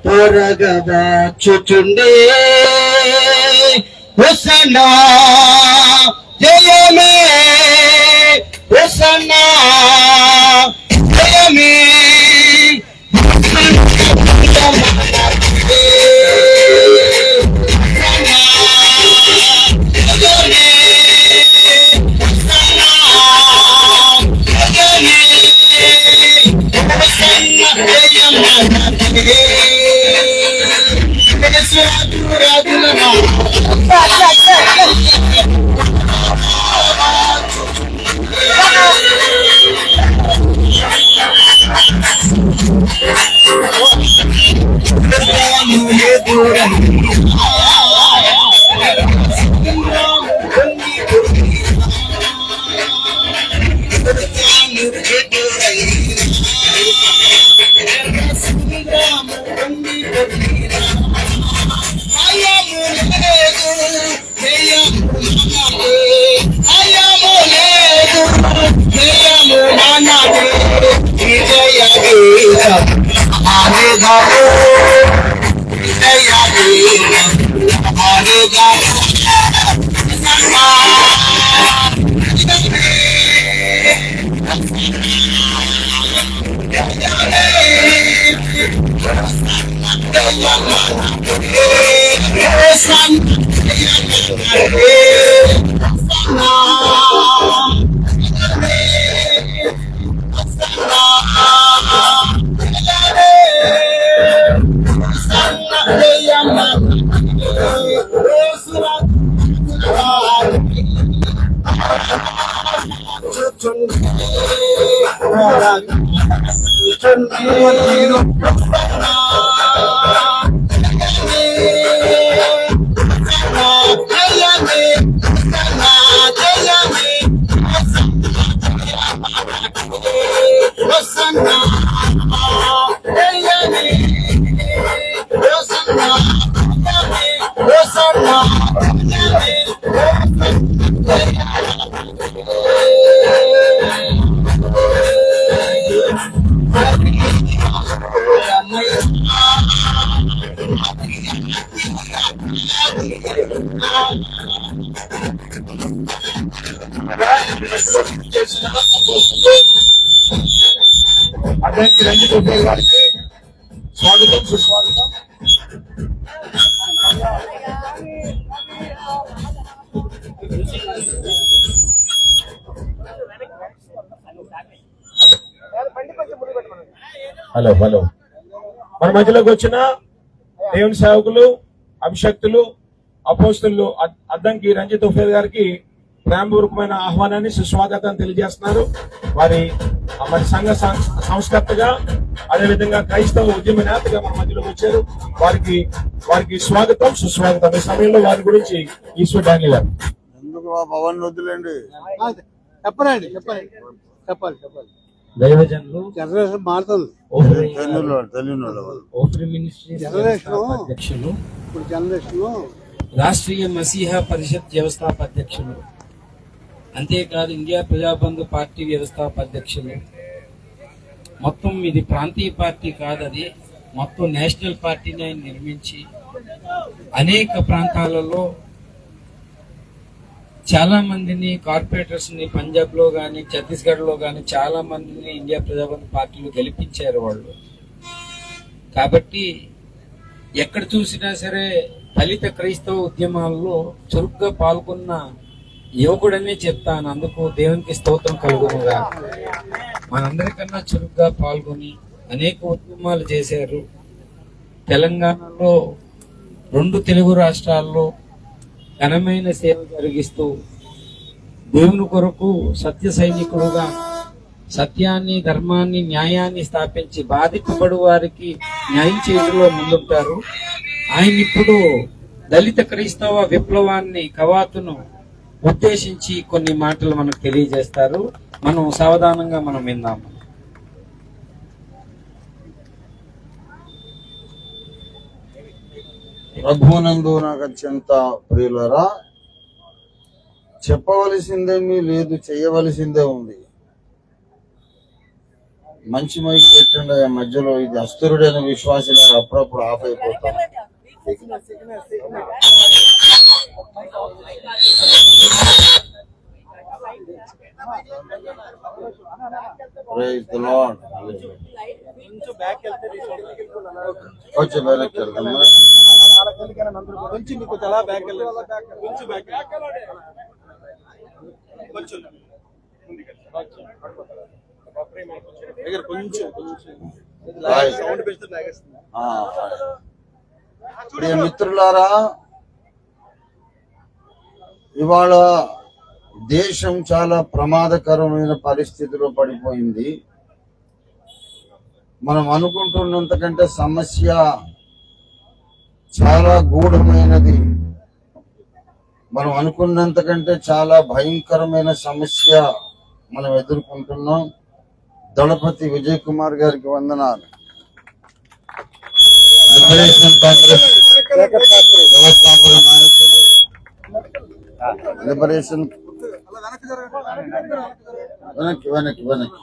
త్వరగా వచ్చుచుండే హోసన్నా జయమే హోసన్నా జయమే అధ్యక్షుడు రంజిత్ ఉపేల్ గారికి స్వాగతం సుస్వాగతం. హలో హలో మన మధ్యలోకి వచ్చిన దేవుని సేవకులు, అభిషక్తులు, అపోస్తులు అద్దంకి రంజిత్ ఉపేల్ గారికి ప్రేమపూర్వకమైన ఆహ్వానాన్ని సుస్వాగతం తెలియజేస్తున్నారు. వారి మరి సంఘ సంస్కర్తగా, అదేవిధంగా క్రైస్తవ ఉద్యమ నేతగా మన మధ్యలోకి వచ్చారు. వారికి స్వాగతం సుస్వాగతం. ఈ సమయంలో వారి గురించి ఈశ్వర్ డానియల్ గారు. ఎందుకు పవన్ వద్దులేండి, చెప్పండి చెప్పాలి. దైవజనులు జనరేషన్ మారుతుంది. ఓఫ్రీ మినిస్ట్రీ అధ్యక్షులు, ఇప్పుడు జనరేషన్ రాష్ట్రీయ మసీహా పరిషత్ వ్యవస్థాపక అధ్యక్షులు, అంతేకాదు ఇండియా ప్రజాబంధు పార్టీ వ్యవస్థాపక అధ్యక్షులు. మొత్తం ఇది ప్రాంతీయ పార్టీ కాదు, అది మొత్తం నేషనల్ పార్టీని ఆయన నిర్మించి అనేక ప్రాంతాలలో చాలా మందిని కార్పొరేటర్స్ ని పంజాబ్ లో గాని, ఛత్తీస్గఢ్ లో గాని చాలా మందిని ఇండియా ప్రజాబంధు పార్టీలు గెలిపించారు వాళ్ళు. కాబట్టి ఎక్కడ చూసినా సరే దళిత క్రైస్తవ ఉద్యమాల్లో చురుగ్గా పాల్గొన్న యువకుడనే చెప్తాను. అందుకు దేవునికి స్తోత్రం కలుగునుగా. మనందరికన్నా చురుగ్గా పాల్గొని అనేక ఉద్యమాలు చేశారు. తెలంగాణలో 2 తెలుగు రాష్ట్రాల్లో ఘనమైన సేవ జరిగిస్తూ దేవుని కొరకు సత్య సైనికుడుగా సత్యాన్ని, ధర్మాన్ని, న్యాయాన్ని స్థాపించి బాధింపబడు వారికి న్యాయం చేయడంలో ముందుంటారు. ఆయన ఇప్పుడు దళిత క్రైస్తవ విప్లవాన్ని, కవాతును ఉద్దేశించి కొన్ని మాటలు మనకు తెలియజేస్తారు. మనం సావధానంగా విందాము. ప్రభువునందు నాకు అత్యంత ప్రియులరా, చెప్పవలసిందేమీ లేదు, చేయవలసిందే ఉంది. మంచి మైకి పెట్టండి ఆ మధ్యలో. ఇది అస్థిరుడైన విశ్వాసమే అప్పుడప్పుడు ఆఫ్ అయిపోతాం. Praise the Lord. కొంచెం వెనక్కి వెళ్దాం. కొంచెం మీకు అలా బ్యాక్ వెళ్ళండి. కొంచెం బ్యాక్ కొంచెం దగ్గర కొంచెం సౌండ్ పెంచితే లాగేస్తుంది. ప్రియ మిత్రులారా, ఇవాళ దేశం చాలా ప్రమాదకరమైన పరిస్థితిలో పడిపోయింది. మనం అనుకుంటున్నంతకంటే సమస్య చాలా గూఢమైనది. మనం అనుకున్నంతకంటే చాలా భయంకరమైన సమస్య మనం ఎదుర్కొంటున్నాం. దళపతి విజయ్ కుమార్ గారికి వందనాలు. లిబరేషన్ కాంగ్రెస్ వ్యవస్థాపక నాయకులు, లిబరేషన్ వెనక్కి వెనక్కి వెనక్కి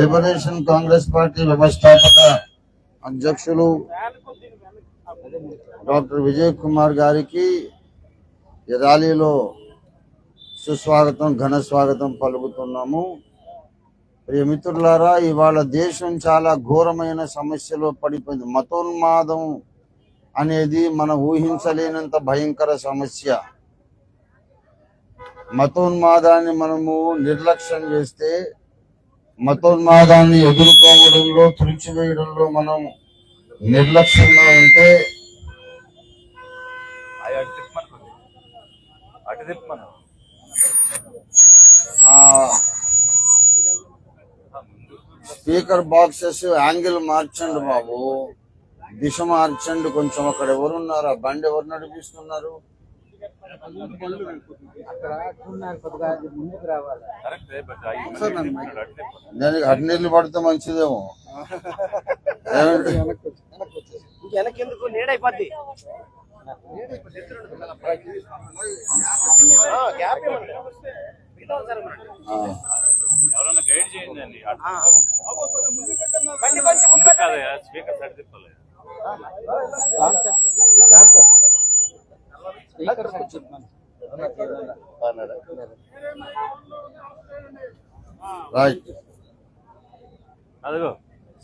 లిబరేషన్ కాంగ్రెస్ పార్టీ వ్యవస్థాపక అధ్యక్షులు డాక్టర్ విజయ్ కుమార్ గారికి ఈ ర్యాలీలో సుస్వాగతం, ఘన స్వాగతం పలుకుతున్నాము. ప్రియ మిత్రులారా, ఇవాళ దేశం చాలా ఘోరమైన సమస్యలో పడిపోయింది. మతోన్మాదం అనేది మనం ఊహించలేనంత భయంకర సమస్య. మతోన్మాదాన్ని మనము నిర్లక్ష్యం చేస్తే, మతోన్మాదాన్ని ఎదుర్కోవడంలో, తుడిచివేయడంలో మనం నిర్లక్ష్యంగా ఉంటే స్పీకర్ బాక్సెస్ యాంగిల్ మార్చండి బాబు, దిశ మార్చండి కొంచెం. అక్కడ ఎవరున్నారు? ఆ బండి ఎవరు నడిపిస్తున్నారు? దానికి అడ్నీళ్ళు పడితే మంచిదేమో. ఎవరన్నా గైడ్ చేయండి. స్పీకర్ సైడ్ తిప్పాలి. రైట్, అదిగో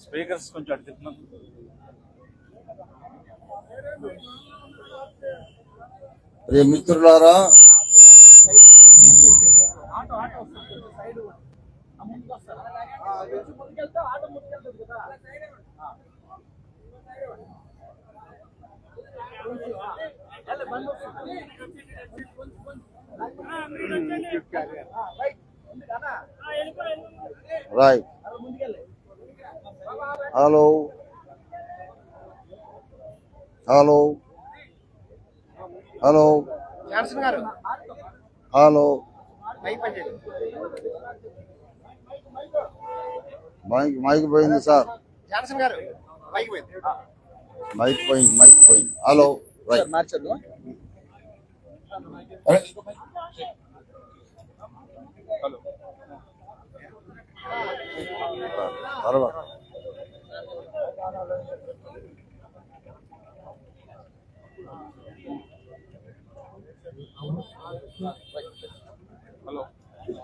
స్పీకర్స్ కొంచెం అటు తిప్పినా. ప్రియ మిత్రులారా, right, hello hello hello hello, mic పోయింది సార్, మైక్ పోయింది. Hello, right. తర్వాత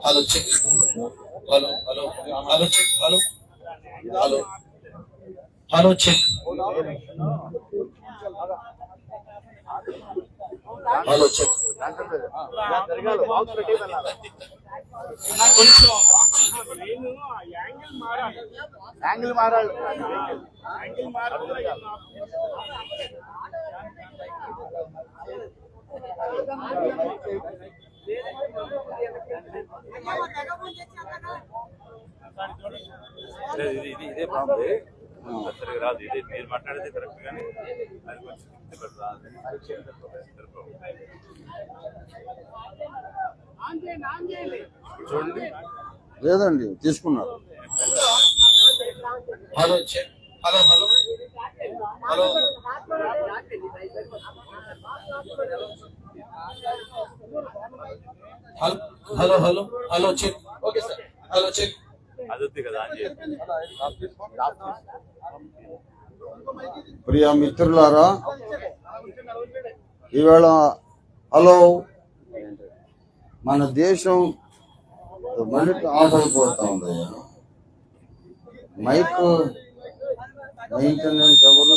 hello check, hello hello hello check, hello hello hello check, hello check. Angle మారాలి. ఇదే బాగుంది, సరిగా రాదు. ఇదే మీరు మాట్లాడేది కరెక్ట్, కానీ అది కొంచెం రాదు. చూడండి, లేదండి తీసుకున్నారు. Hello check, hello hello hello hello hello check. Okay sir, hello check. అది వద్దు కదా అని చెప్పి. ప్రియ మిత్రులారా, ఈవేళ హలో మన దేశం మైక్ ఆఫ్ అయిపోతా ఉంది. మైక్ మెయింటెనెన్స్ ఎవరు?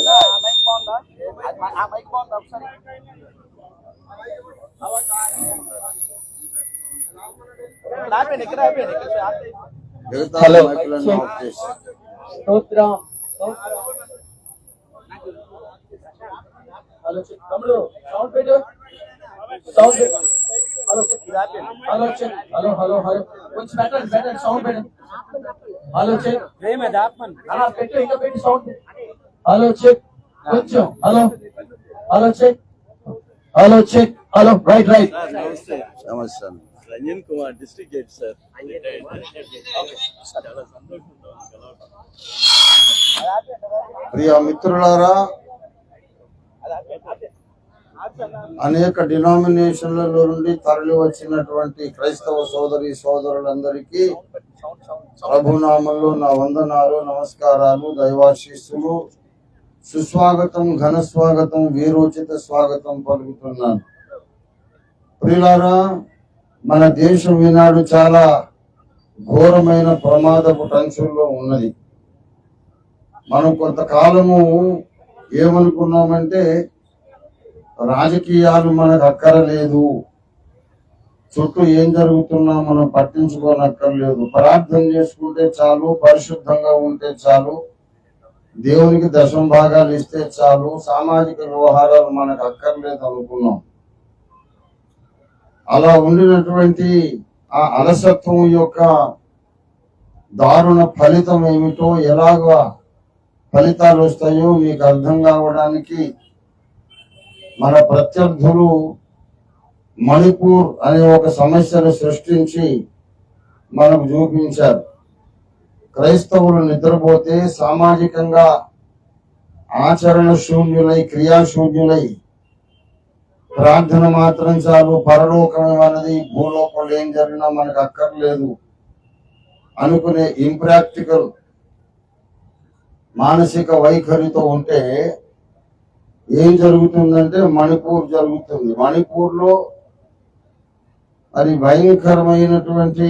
మిగతా మైకులన్నీ ఆఫ్ చేసి హలో చెక్. తమ్ముడు సౌండ్ పెట్టు, సౌండ్ పెట్టు. Hello check, hello check. Hello hello hello కొంచెం పెట్టండి, పెట్టండి, సౌండ్ పెట్టండి. Hello check. అలా పెట్టు, ఇంకా పెట్టి సౌండ్. హలో చెక్ కొంచెం. Hello hello check, hello check. Hello right right. సమస్య. Ranjan Kumar district judge sir. చాలా సంతోషం. ప్రియ మిత్రులారా, అనేక డినామినేషన్లలో నుండి తరలి వచ్చినటువంటి క్రైస్తవ సోదరి సోదరులందరికీ ప్రభునామంలో నా వందనాలు, నమస్కారాలు, దైవాశీస్సులు, సుస్వాగతం, ఘన స్వాగతం, వీరోచిత స్వాగతం పలుకుతున్నాను. ప్రియులారా, మన దేశం ఈనాడు చాలా ఘోరమైన ప్రమాదపు టంచుల్లో ఉన్నది. మనం కొంతకాలము ఏమనుకున్నామంటే రాజకీయాలు మనకు అక్కరలేదు, చుట్టూ ఏం జరుగుతున్నా మనం పట్టించుకోనక్కర్లేదు, ప్రార్థన చేసుకుంటే చాలు, పరిశుద్ధంగా ఉంటే చాలు, దేవునికి దశమ భాగాలు ఇస్తే చాలు, సామాజిక వ్యవహారాలు మనకు అక్కర్లేదు అనుకున్నాం. అలా ఉండినటువంటి ఆ అలసత్వం యొక్క దారుణ ఫలితం ఏమిటో, ఎలాగా ఫలితాలు వస్తాయో మీకు అర్థం కావడానికి మన ప్రత్యర్థులు మణిపూర్ అనే ఒక సమస్యను సృష్టించి మనకు చూపించారు. క్రైస్తవులు నిద్రపోతే సామాజికంగా ఆచరణ శూన్యులై, క్రియాశూన్యులై, ప్రార్థన మాత్రం చాలు, పరలోకం అన్నది భూలోకంలో ఏం జరిగినా మనకు అక్కర్లేదు అనుకునే ఇంప్రాక్టికల్ మానసిక వైఖరితో ఉంటే ఏం జరుగుతుందంటే మణిపూర్ జరుగుతుంది. మణిపూర్లో అది భయంకరమైనటువంటి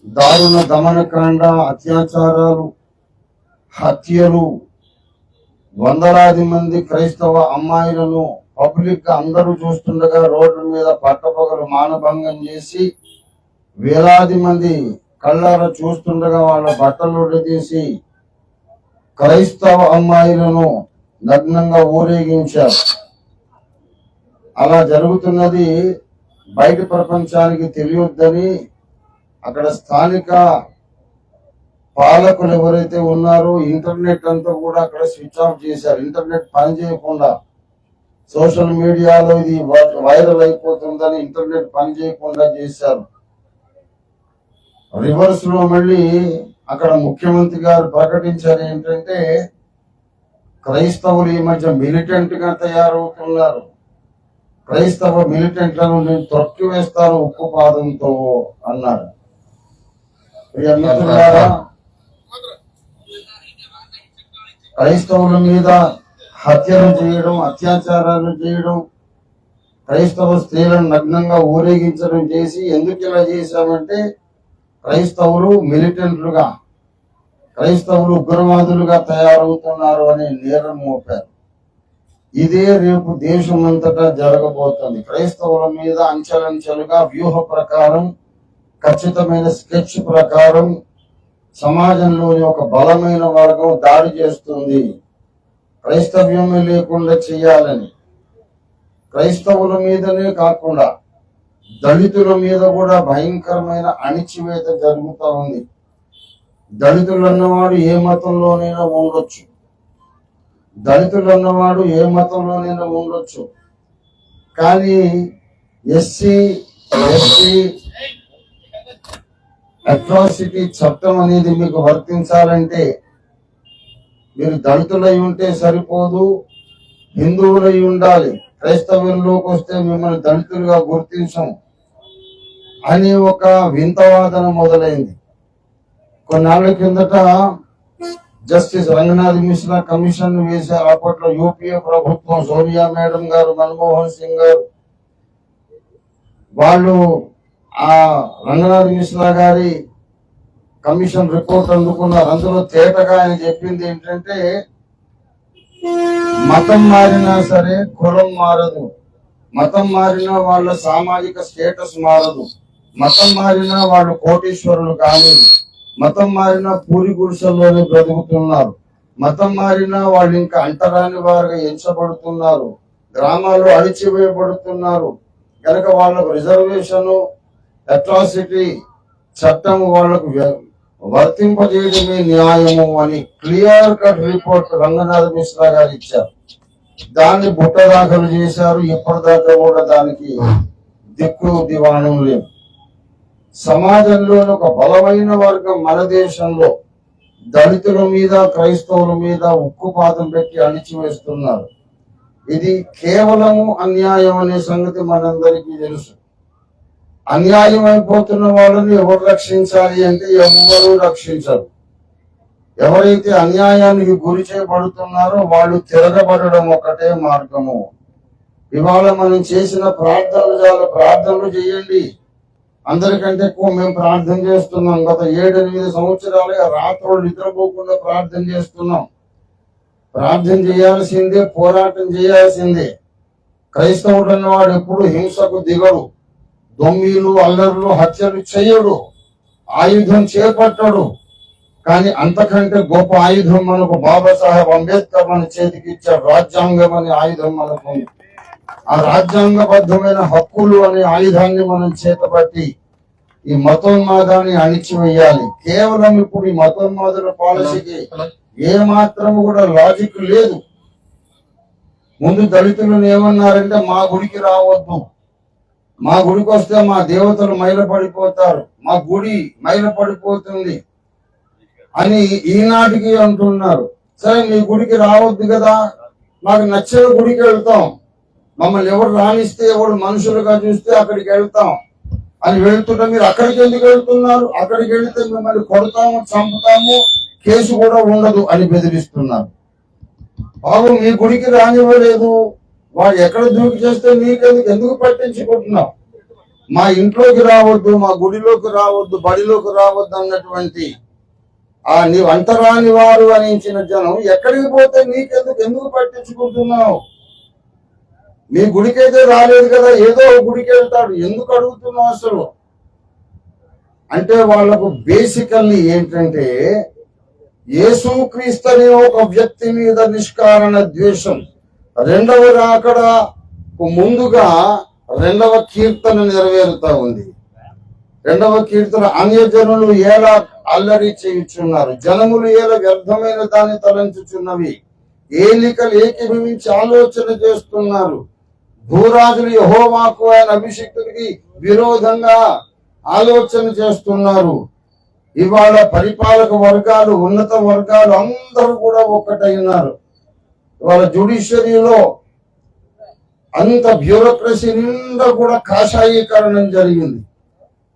దారుణ దమనకాండ, అత్యాచారాలు, హత్యలు, వందలాది మంది క్రైస్తవ అమ్మాయిలను పబ్లిక్ గా అందరూ చూస్తుండగా రోడ్ల మీద పట్టపగలు మానభంగం చేసి, వేలాది మంది కళ్ళారా చూస్తుండగా వాళ్ళ బట్టలు తీసి క్రైస్తవ అమ్మాయిలను నగ్నంగా ఊరేగించారు. అలా జరుగుతున్నది బయట ప్రపంచానికి తెలియొద్దని అక్కడ స్థానిక పాలకులు ఎవరైతే ఉన్నారో ఇంటర్నెట్ అంతా కూడా అక్కడ స్విచ్ ఆఫ్ చేశారు. ఇంటర్నెట్ పనిచేయకుండా, సోషల్ మీడియాలో ఇది వైరల్ అయిపోతుందని ఇంటర్నెట్ పనిచేయకుండా చేశారు. రివర్స్ లో మళ్ళీ అక్కడ ముఖ్యమంత్రి గారు ప్రకటించారు ఏంటంటే క్రైస్తవులు ఈ మధ్య మిలిటెంట్ గా తయారవుతున్నారు, క్రైస్తవ మిలిటెంట్లను నేను తొక్కివేస్తాను ఉక్కు పాదంతో అన్నారు. ప్రియ మిత్రులారా, క్రైస్తవుల మీద హత్యలు చేయడం, అత్యాచారాలు చేయడం, క్రైస్తవ స్త్రీలను నగ్నంగా ఊరేగించడం చేసి, ఎందుకు ఇలా చేశామంటే క్రైస్తవులు మిలిటెంట్లుగా, క్రైస్తవులు ఉగ్రవాదులుగా తయారవుతున్నారు అనే నేరం మోపారు. ఇదే రేపు దేశమంతటా జరగబోతుంది. క్రైస్తవుల మీద అంచెలంచెలుగా వ్యూహ ప్రకారం, ఖచ్చితమైన స్కెచ్ ప్రకారం సమాజంలోని ఒక బలమైన వర్గం దాడి చేస్తుంది. క్రైస్తవ్యమే లేకుండా చేయాలని, క్రైస్తవుల మీదనే కాకుండా దళితుల మీద కూడా భయంకరమైన అణిచివేత జరుగుతూ ఉంది. దళితులు అన్నవాడు ఏ మతంలోనైనా ఉండొచ్చు, దళితులు అన్నవాడు ఏ మతంలోనైనా ఉండొచ్చు, కానీ ఎస్సీ ఎస్టీ అట్రాసిటీ చట్టం అనేది మీకు వర్తించాలంటే మీరు దళితులై ఉంటే సరిపోదు, హిందువులై ఉండాలి. క్రైస్తవుల్లోకి వస్తే మిమ్మల్ని దళితులుగా గుర్తించం అని ఒక వింత వాదన మొదలైంది. కొన్నాళ్ళ కిందట జస్టిస్ రంగనాథ్ మిశ్రా కమిషన్ వేశారు. అప్పట్లో యూపీఏ ప్రభుత్వం, సోనియా మేడం గారు, మన్మోహన్ సింగ్ గారు, వాళ్ళు ఆ రంగనాథ్ మిశ్రా గారి కమిషన్ రిపోర్ట్ అందుకున్నారు. అందులో తేటగా ఆయన చెప్పింది ఏంటంటే, మతం మారినా సరే కులం మారదు, మతం మారినా వాళ్ళ సామాజిక స్టేటస్ మారదు, మతం మారినా వాళ్ళు కోటీశ్వరులు కాలేదు, మతం మారినా పూరి గుడిసెల్లోనే బ్రతుకుతున్నారు, మతం మారినా వాళ్ళు ఇంకా అంటరాని వారుగా ఎంచబడుతున్నారు, గ్రామాల్లో అణిచివేయబడుతున్నారు. కనుక వాళ్ళకు రిజర్వేషన్, అట్రాసిటీ చట్టం వాళ్లకు వర్తింపజేయడమే న్యాయము అని clear cut report Ranganath Mishra గారు ఇచ్చారు. దాన్ని బుట్ట దాఖలు చేశారు. ఇప్పటిదాకా కూడా దానికి దిక్కు దివాణం లేదు. సమాజంలోని ఒక బలమైన వర్గం మన దేశంలో దళితుల మీద, క్రైస్తవుల మీద ఉక్కుపాతం పెట్టి అణిచివేస్తున్నారు. ఇది కేవలము అన్యాయం అనే సంగతి మనందరికీ తెలుసు. అన్యాయం అయిపోతున్న వాళ్ళని ఎవరు రక్షించాలి అంటే ఎవరు రక్షించరు. ఎవరైతే అన్యాయానికి గురి చేయబడుతున్నారో వాళ్ళు తిరగబడడం ఒకటే మార్గము. ఇవాళ మనం చేసిన ప్రార్థనలు చాలా, ప్రార్థనలు చేయండి. అందరికంటే ఎక్కువ మేము ప్రార్థన చేస్తున్నాం. గత 7-8 సంవత్సరాలుగా రాత్రులు నిద్రపోకుండా ప్రార్థన చేస్తున్నాం. ప్రార్థన చేయాల్సిందే, పోరాటం చేయాల్సిందే. క్రైస్తవుడు అన్నవాడు ఎప్పుడు హింసకు దిగడు, దొంగలు, అల్లర్లు, హత్యలు చేయడు, ఆయుధం చేపట్టడు. కానీ అంతకంటే గొప్ప ఆయుధం మనకు బాబాసాహెబ్ అంబేద్కర్ మన చేతికి ఇచ్చాడు. రాజ్యాంగం అనే ఆయుధం మనకు ఉంది. ఆ రాజ్యాంగబద్ధమైన హక్కులు అనే ఆయుధాన్ని మనం చేతబట్టి ఈ మతోన్మాదాన్ని అణిచివేయాలి. కేవలం ఇప్పుడు ఈ మతోన్మాదుల పాలసీకి ఏ మాత్రము కూడా లాజిక్ లేదు. ముందు దళితులను ఏమన్నారంటే, మా గుడికి రావద్దు, మా గుడికి వస్తే మా దేవతలు మైలపడిపోతారు, మా గుడి మైలపడిపోతుంది అని ఈనాటికి అంటున్నారు. సరే, మీ గుడికి రావద్దు కదా, మాకు నచ్చిన గుడికి వెళ్తాం, మమ్మల్ని ఎవరు రాణిస్తే, ఎవరు మనుషులుగా చూస్తే అక్కడికి వెళ్తాం అని వెళ్తుంటే మీరు అక్కడికి ఎందుకు వెళ్తున్నారు? అక్కడికి వెళ్తే మిమ్మల్ని కొడతాము, చంపుతాము, కేసు కూడా ఉండదు అని బెదిరిస్తున్నారు. బాబు, మీ గుడికి రానివ్వలేదు, వాడు ఎక్కడ దూకి చేస్తే ఎందుకు పట్టించుకుంటున్నావు? మా ఇంట్లోకి రావద్దు, మా గుడిలోకి రావద్దు, బడిలోకి రావద్దు అన్నటువంటి ఆ నీవు అంతరాని వారు అనించిన జనం ఎక్కడికి పోతే ఎందుకు పట్టించుకుంటున్నావు? మీ గుడికైతే రాలేదు కదా, ఏదో గుడికి వెళ్తాడు, ఎందుకు అడుగుతున్నావు అసలు అంటే వాళ్లకు బేసికల్లీ ఏంటంటే యేసుక్రీస్తు అనే ఒక వ్యక్తి మీద నిష్కారణ ద్వేషం. రెండవ రాకడ ముందుగా 2వ కీర్తన నెరవేరుతా ఉంది. 2వ కీర్తన, అన్యజనులు ఎలా అల్లరి చేయుచున్నారు, జనములు ఎలా వ్యర్థమైన దాన్ని తలంచుచున్నవి, ఏలికలు ఏకీభవించి ఆలోచన చేస్తున్నారు, భూరాజులు యెహోవాకు ఆయన అభిషిక్తుడికి విరోధంగా ఆలోచన చేస్తున్నారు. ఇవాళ పరిపాలక వర్గాలు, ఉన్నత వర్గాలు అందరూ కూడా ఒక్కటైనారు. ఇవాళ జ్యుడిషియరీలో అంత బ్యూరోక్రసీ నిండా కూడా కాషాయీకరణం జరిగింది.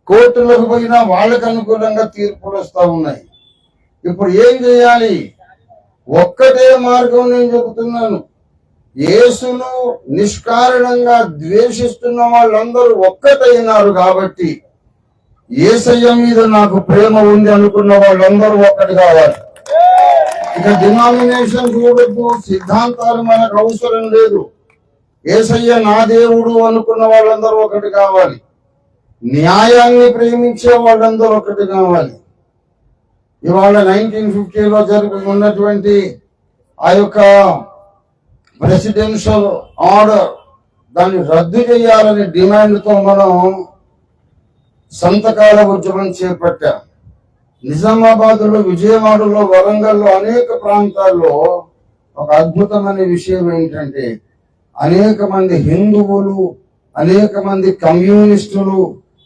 కోర్టులకు పోయినా వాళ్ళకు అనుకూలంగా తీర్పులు వస్తా ఉన్నాయి. ఇప్పుడు ఏం చేయాలి? ఒక్కటే మార్గం నేను చెబుతున్నాను. యేసును నిష్కారణంగా ద్వేషిస్తున్న వాళ్ళందరూ ఒక్కటైనారు కాబట్టి, యేసయ్య మీద నాకు ప్రేమ ఉంది అనుకున్న వాళ్ళందరూ ఒక్కటి కావాలి. ఇక డినామినేషన్ చూడద్దు, సిద్ధాంతాలు మనకు అవసరం లేదు. యేసయ్య నా దేవుడు అనుకున్న వాళ్ళందరూ ఒకటి కావాలి. న్యాయాన్ని ప్రేమించే వాళ్ళందరూ ఒకటి కావాలి. ఇవాళ 1950లో ఉన్నటువంటి ఆ యొక్క ప్రెసిడెన్షియల్ ఆర్డర్ దాన్ని రద్దు చేయాలనే డిమాండ్తో మనం సంతకాల ఉద్యమం చేపట్టాం. నిజామాబాద్లో, విజయవాడలో, వరంగల్లో అనేక ప్రాంతాల్లో ఒక అద్భుతమైన విషయం ఏంటంటే, అనేక మంది హిందువులు, అనేక మంది కమ్యూనిస్టులు,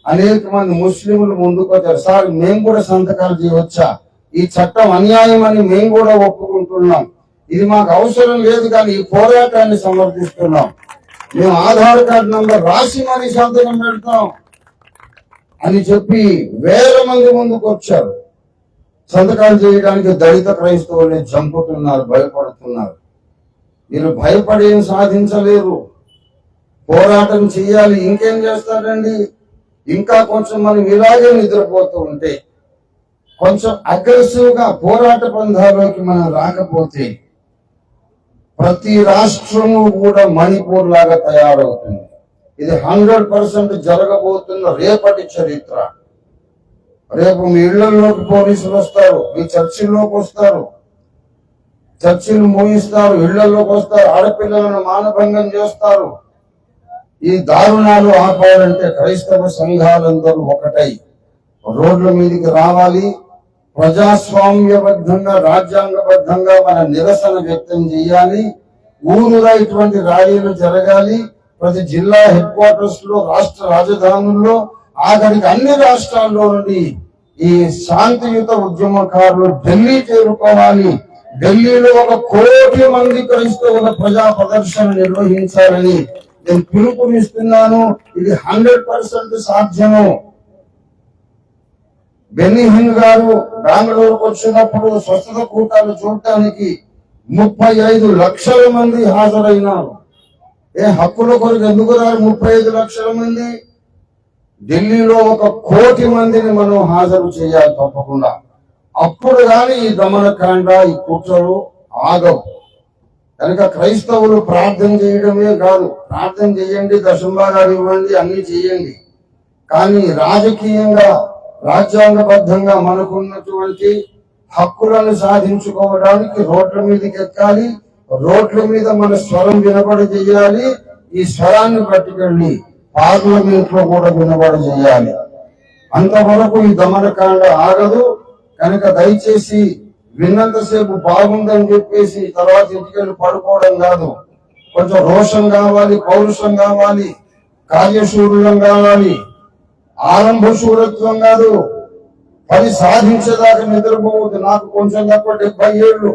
అనేక మంది ముస్లింలు ముందుకు వచ్చారు. సార్, మేము కూడా సంతకాలు చేయవచ్చా? ఈ చట్టం అన్యాయం అని మేము కూడా ఒప్పుకుంటున్నాం. ఇది మాకు అవసరం లేదు, కానీ ఈ పోరాటాన్ని సమర్థిస్తున్నాం. మేము ఆధార్ కార్డు నంబర్ రాసి మరీ సంతకం పెడతాం అని చెప్పి వేల మంది ముందుకు వచ్చారు. సంతకాలు చేయడానికి దళిత క్రైస్తవుల్ని చంపుతున్నారు, భయపడుతున్నారు. మీరు భయపడి ఏం సాధించలేరు. పోరాటం చేయాలి. ఇంకేం చేస్తారండి? ఇంకా కొంచెం మనం ఇలాగే నిద్రపోతూ ఉంటే, కొంచెం అగ్రెసివ్ గా పోరాట పంథాలోకి మనం రాకపోతే ప్రతి రాష్ట్రము కూడా మణిపూర్ లాగా తయారవుతుంది. ఇది 100% జరగబోతున్న రేపటి చరిత్ర. రేపు మీ ఇళ్లలోకి పోలీసులు వస్తారు, మీ చర్చిల్లోకి వస్తారు, చర్చిలు మూయిస్తారు, ఇళ్లలోకి వస్తారు, ఆడపిల్లలను మానభంగం చేస్తారు. ఈ దారుణాలు ఆపాలంటే క్రైస్తవ సంఘాలందరూ ఒకటై రోడ్ల మీదకి రావాలి. ప్రజాస్వామ్యబద్ధంగా, రాజ్యాంగబద్ధంగా మన నిరసన వ్యక్తం చేయాలి. ఊరుగా ఇటువంటి ర్యాలీలు జరగాలి. ప్రతి జిల్లా హెడ్ క్వార్టర్స్ లో, రాష్ట్ర రాజధానుల్లో, ఆఖరికి అన్ని రాష్ట్రాల్లో నుండి ఈ శాంతియుత ఉద్యమకారులు ఢిల్లీ చేరుకోవాలి. ఢిల్లీలో 1 కోటి మంది క్రైస్తవుల ప్రజా ప్రదర్శన నిర్వహించాలని నేను పిలుపునిస్తున్నాను. ఇది 100% సాధ్యము. బెన్నిహిన్ గారు బెంగళూరుకు వచ్చినప్పుడు స్వస్థత కూటాలు చూడటానికి 35 లక్షల మంది హాజరైనారు. హక్కుల కొరకు ఎందుకు రారు 35 లక్షల మంది? ఢిల్లీలో 1 కోటి మందిని మనం హాజరు చేయాలి తప్పకుండా. అప్పుడు కానీ ఈ దమనకాండ, ఈ కుట్రలు ఆగవు. కనుక క్రైస్తవులు ప్రార్థన చేయడమే కాదు, ప్రార్థన చేయండి, దశంభాగాలు ఇవ్వండి, అన్ని చేయండి. కానీ రాజకీయంగా, రాజ్యాంగబద్ధంగా మనకున్నటువంటి హక్కులను సాధించుకోవడానికి రోడ్ల మీదకి ఎక్కాలి. రోడ్ల మీద మన స్వరం వినబడి చేయాలి. ఈ స్వరాన్ని పట్టుకెళ్ళి పార్లమెంట్ లో కూడా వినబడి చేయాలి. అంతవరకు ఈ దమనకాండ ఆగదు. కనుక దయచేసి విన్నంతసేపు బాగుందని చెప్పేసి తర్వాత ఇంటికెళ్ళి పడుకోవడం కాదు. కొంచెం రోషం కావాలి, పౌరుషం కావాలి, కార్యశూరులం కావాలి. ఆరంభ శూరత్వం కాదు. పని సాధించేదాకా నిద్రపోవద్దు. నాకు కొంచెం తప్ప 70 ఏళ్ళు.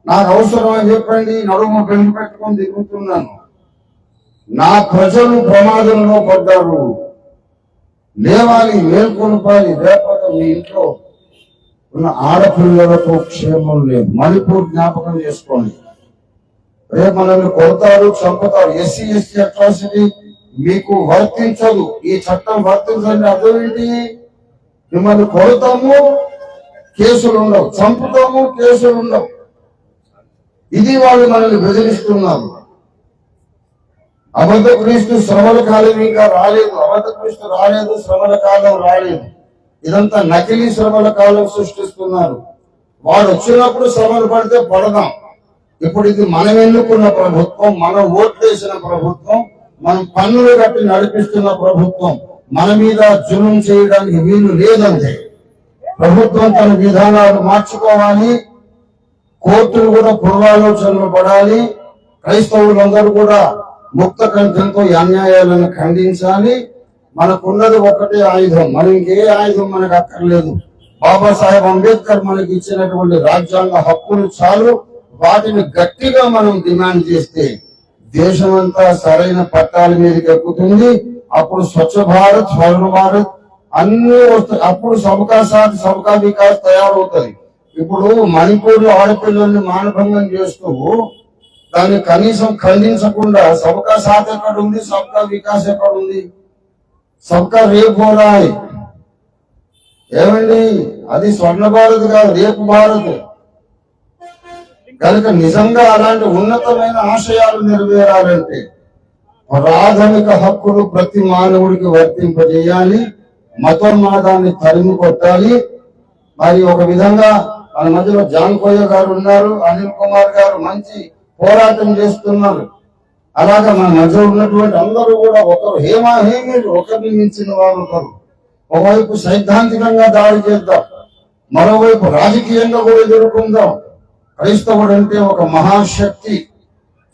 నాకు అవసరం అని చెప్పండి, నడుము బెల్లి పెట్టుకొని తిరుగుతున్నాను. నా ప్రజలు ప్రమాదంలో పడ్డారు. లేవాలి, మేల్కొల్పాలి. లేకపోతే మీ ఇంట్లో ఉన్న ఆడపిల్లలకు క్షేమం లేదు. మణిపూర్ జ్ఞాపకం చేసుకోండి. రేపు మనల్ని కొడతారు, చంపుతారు. ఎస్సీ ఎస్టీ అట్రాసిటీ మీకు వర్తించదు. ఈ చట్టం వర్తించండి. అర్థం ఏంటి? మిమ్మల్ని కొడతాము, కేసులు ఉండవు, చంపుతాము, కేసులు ఉండవు. ఇది వాళ్ళు మనల్ని బెదిరిస్తున్నారు. అబద్ధ క్రీస్తు శ్రమల కాలం ఇంకా రాలేదు. అబద్ధ క్రీస్తు రాలేదు, శ్రమల కాలం రాలేదు. ఇదంతా నకిలీ శ్రమల కాలం సృష్టిస్తున్నారు. వాడు వచ్చినప్పుడు శ్రమలు పడితే పడదాం. ఇప్పుడు ఇది మనం ఎన్నుకున్న ప్రభుత్వం, మనం ఓట్లేసిన ప్రభుత్వం, మనం పన్నులు కట్టి నడిపిస్తున్న ప్రభుత్వం. మన మీద జులుం చేయడానికి వీలు లేదంతే. ప్రభుత్వం తన విధానాలు మార్చుకోవాలి. కోర్టులు కూడా పూర్వాలోచనలు పడాలి. క్రైస్తవులందరూ కూడా ముక్త కంఠంతో ఈ అన్యాయాలను ఖండించాలి. మనకున్నది ఒకటే ఆయుధం. మనం ఇంకే ఆయుధం మనకు అక్కర్లేదు. బాబాసాహెబ్ అంబేద్కర్ మనకి ఇచ్చినటువంటి రాజ్యాంగ హక్కులు చాలు. వాటిని గట్టిగా మనం డిమాండ్ చేస్తే దేశమంతా సరైన పట్టాల మీదకి ఎక్కుతుంది. అప్పుడు స్వచ్ఛ భారత్, స్వర్ణ భారత్ అన్ని వస్తాయి. అప్పుడు సబ్కా సాత్ సబ్కా వికాస్ తయారవుతుంది. ఇప్పుడు మణిపూర్ లో ఆడపిల్లల్ని మానభంగం చేస్తూ దాన్ని కనీసం ఖండించకుండా సబ్కా సాత్ ఎక్కడ ఉంది, సబ్కా వికాస్ ఎక్కడ ఉంది? సబ్కా రేపు రాయ్ ఏమండి? అది స్వర్ణ భారత్ కాదు, రేపు భారత్. కనుక నిజంగా అలాంటి ఉన్నతమైన ఆశయాలు నెరవేరాలంటే ప్రాథమిక హక్కులు ప్రతి మానవుడికి వర్తింపజేయాలి. మతోన్మాదాన్ని తరిమి కొట్టాలి. మరి ఒక విధంగా మన మధ్యలో జాన్కోయ్య గారు ఉన్నారు, అనిల్ కుమార్ గారు మంచి పోరాటం చేస్తున్నారు. అలాగా మన మధ్య ఉన్నటువంటి అందరూ కూడా ఒకరు హేమీలు, ఒకరిని మించిన వారు ఒకరు. ఒకవైపు సైద్ధాంతికంగా దాడి చేద్దాం, మరోవైపు రాజకీయంగా కూడా ఎదుర్కొందాం. క్రైస్తవుడు అంటే ఒక మహాశక్తి.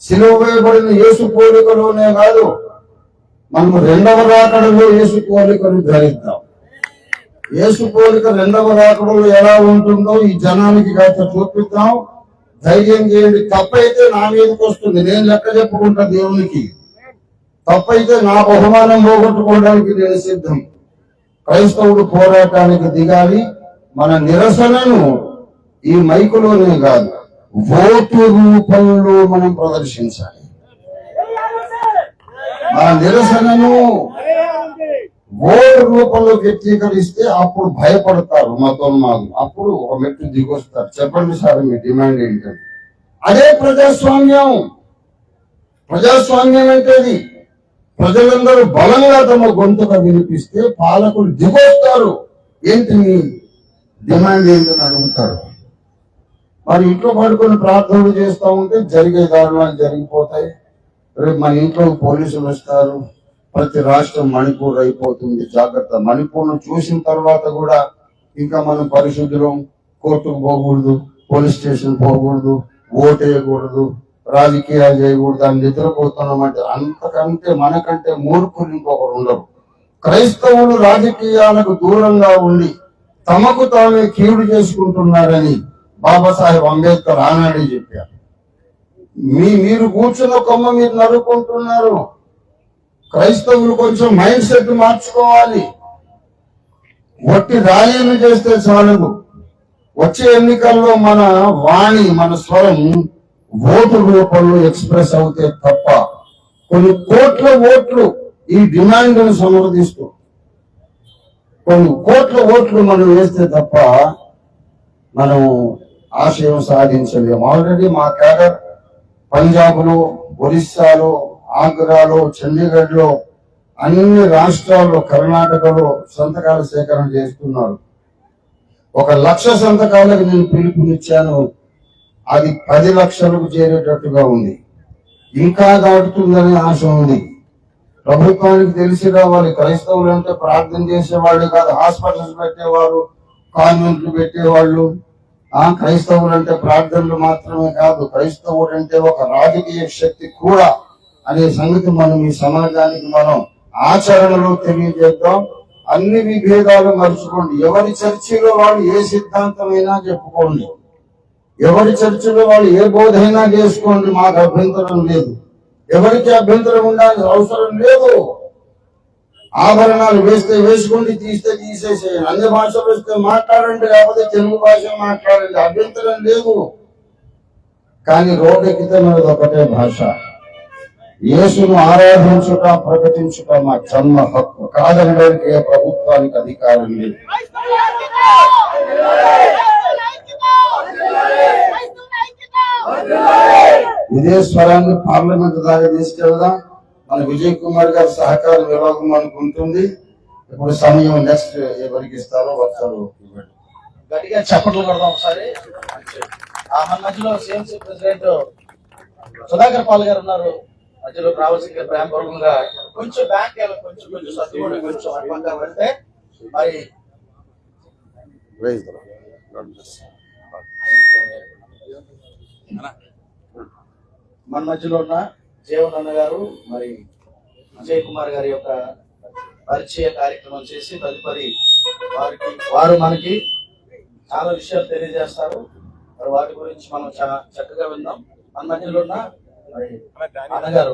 సిలువ వేయబడిన యేసు పోలికలోనే కాదు, మనము 2వ రాకడలో యేసు పోలికను ధరిద్దాం. యేసు పోలిక రెండవ రాకడలో ఎలా ఉంటుందో ఈ జనానికి కాస్త చూపిద్దాం. ధైర్యం చేయండి. తప్పైతే నా మీదకి వస్తుంది, నేను లెక్క చెప్పుకుంటా దేవునికి. తప్పైతే నా బహుమానం పోగొట్టుకోవడానికి నేను సిద్ధం. క్రైస్తవుడు పోరాటానికి దిగాలి. మన నిరసనను ఈ మైకులోనే కాదు, ఓటు రూపంలో మనం ప్రదర్శించాలి. మన నిరసనను ఓటు రూపంలో వ్యక్తీకరిస్తే అప్పుడు భయపడతారు మతోన్మాదులు. అప్పుడు ఒక మెట్టు దిగొస్తారు. చెప్పండి సార్ మీ డిమాండ్ ఏంటంటే, అదే ప్రజాస్వామ్యం. ప్రజాస్వామ్యం అంటే ప్రజలందరూ బలంగా తమ గొంతుగా వినిపిస్తే పాలకులు దిగొస్తారు. ఏంటి మీ డిమాండ్ ఏంటని అడుగుతారు. మరి ఇంట్లో పడుకొని ప్రార్థనలు చేస్తూ ఉంటే జరిగే దారుణాలు జరిగిపోతాయి. రేపు మన ఇంట్లో పోలీసులు వస్తారు. ప్రతి రాష్ట్రం మణిపూర్ అయిపోతుంది. జాగ్రత్త. మణిపూర్ను చూసిన తర్వాత కూడా ఇంకా మనం పరిశుద్ధులం, కోర్టుకు పోకూడదు, పోలీస్ స్టేషన్ పోకూడదు, ఓటు వేయకూడదు, రాజకీయాలు చేయకూడదు అని నిద్రపోతున్నామంటే అంతకంటే మనకంటే మూర్ఖులు ఇంకొకరు ఉండరు. క్రైస్తవులు రాజకీయాలకు దూరంగా ఉండి తమకు తామే కీడు చేసుకుంటున్నారని బాబాసాహెబ్ అంబేద్కర్ ఆనాడే చెప్పారు. మీరు కూర్చున్న కొమ్మ మీరు నరుకుంటున్నారు. క్రైస్తవులు కొంచెం మైండ్ సెట్ మార్చుకోవాలి. వట్టి ర్యాలీలు చేస్తే చాలదు. వచ్చే ఎన్నికల్లో మన వాణి, మన స్వరం ఓటు రూపంలో ఎక్స్ప్రెస్ అవుతే తప్ప కొన్ని కోట్ల ఓట్లు ఈ డిమాండ్ ను సమర్థిస్తూ కొన్ని కోట్ల ఓట్లు మనం వేస్తే తప్ప మనం ఆశయం సాధించలేము. ఆల్రెడీ మా కేడర్ పంజాబ్ లో, ఒరిస్సాలో, ఆగ్రాలో, చండీగఢ్ లో, అన్ని రాష్ట్రాల్లో, కర్ణాటకలో సంతకాల సేకరణ చేస్తున్నారు. 1,00,000 సంతకాలకు నేను పిలుపునిచ్చాను. అది 10 లక్షలకు చేరేటట్టుగా ఉంది. ఇంకా దాటుతుందనే ఆశ ఉంది. ప్రభుత్వానికి తెలిసి రావాలి. క్రైస్తవులు అంటే ప్రార్థన చేసేవాళ్ళు కాదు, హాస్పిటల్స్ పెట్టేవారు, కాన్వెంట్లు పెట్టేవాళ్ళు. క్రైస్తవులు అంటే ప్రార్థనలు మాత్రమే కాదు, క్రైస్తవుడు అంటే ఒక రాజకీయ శక్తి కూడా అనే సంగతి మనం ఈ సమాజానికి మనం ఆచరణలో తెలియజేద్దాం. అన్ని విభేదాలు మర్చిపోండి. ఎవరి చర్చిలో వాళ్ళు ఏ సిద్ధాంతమైనా చెప్పుకోండి, ఎవరి చర్చిలో వాళ్ళు ఏ బోధైనా చేసుకోండి, మాకు అభ్యంతరం లేదు. ఎవరికి అభ్యంతరం ఉండాల్సిన అవసరం లేదు. ఆభరణాలు వేస్తే వేసుకోండి, తీస్తే తీసేసేయండి, అన్ని భాషలు వస్తే మాట్లాడండి, లేకపోతే తెలుగు భాష మాట్లాడండి, అభ్యంతరం లేదు. కానీ రోడ్డు ఎక్కితే మనది ఒకటే భాష. యేసును ఆరాధించుట, ప్రకటించుట మా జన్మ హక్కు. కాదనడానికి ఏ ప్రభుత్వానికి అధికారం లేదు. ఇదే స్వరాన్ని పార్లమెంట్ దాకా తీసుకెళ్దాం. మన విజయ్ కుమార్ గారి సహకారం ఎలాగో మనకు ఉంటుంది. ఇప్పుడు సమయం నెక్స్ట్ ఎవరికి ఇస్తారో ఒకసారి గట్టిగా చప్పట్లు కొడదాం ఒకసారి. మన మధ్యలో సిఎంసీ ప్రెసిడెంట్ సుధాకర్ పాల్ గారు ఉన్నారు. మధ్యలో రావాల్సిన ప్రేమపూర్వకంగా కొంచెం బ్యాంక్ కొంచెం సర్దుకోండి, కొంచెం పక్కన పెడితే మరి మన మధ్యలో ఉన్న జీవన్ అన్న గారు మరి విజయ్ కుమార్ గారి యొక్క పరిచయ కార్యక్రమం చేసి తదుపరి వారు మనకి చాలా విషయాలు తెలియజేస్తారు. మరి వాటి గురించి మనం చాలా చక్కగా విందాం. మన మధ్యలో ఉన్న అన్నగారు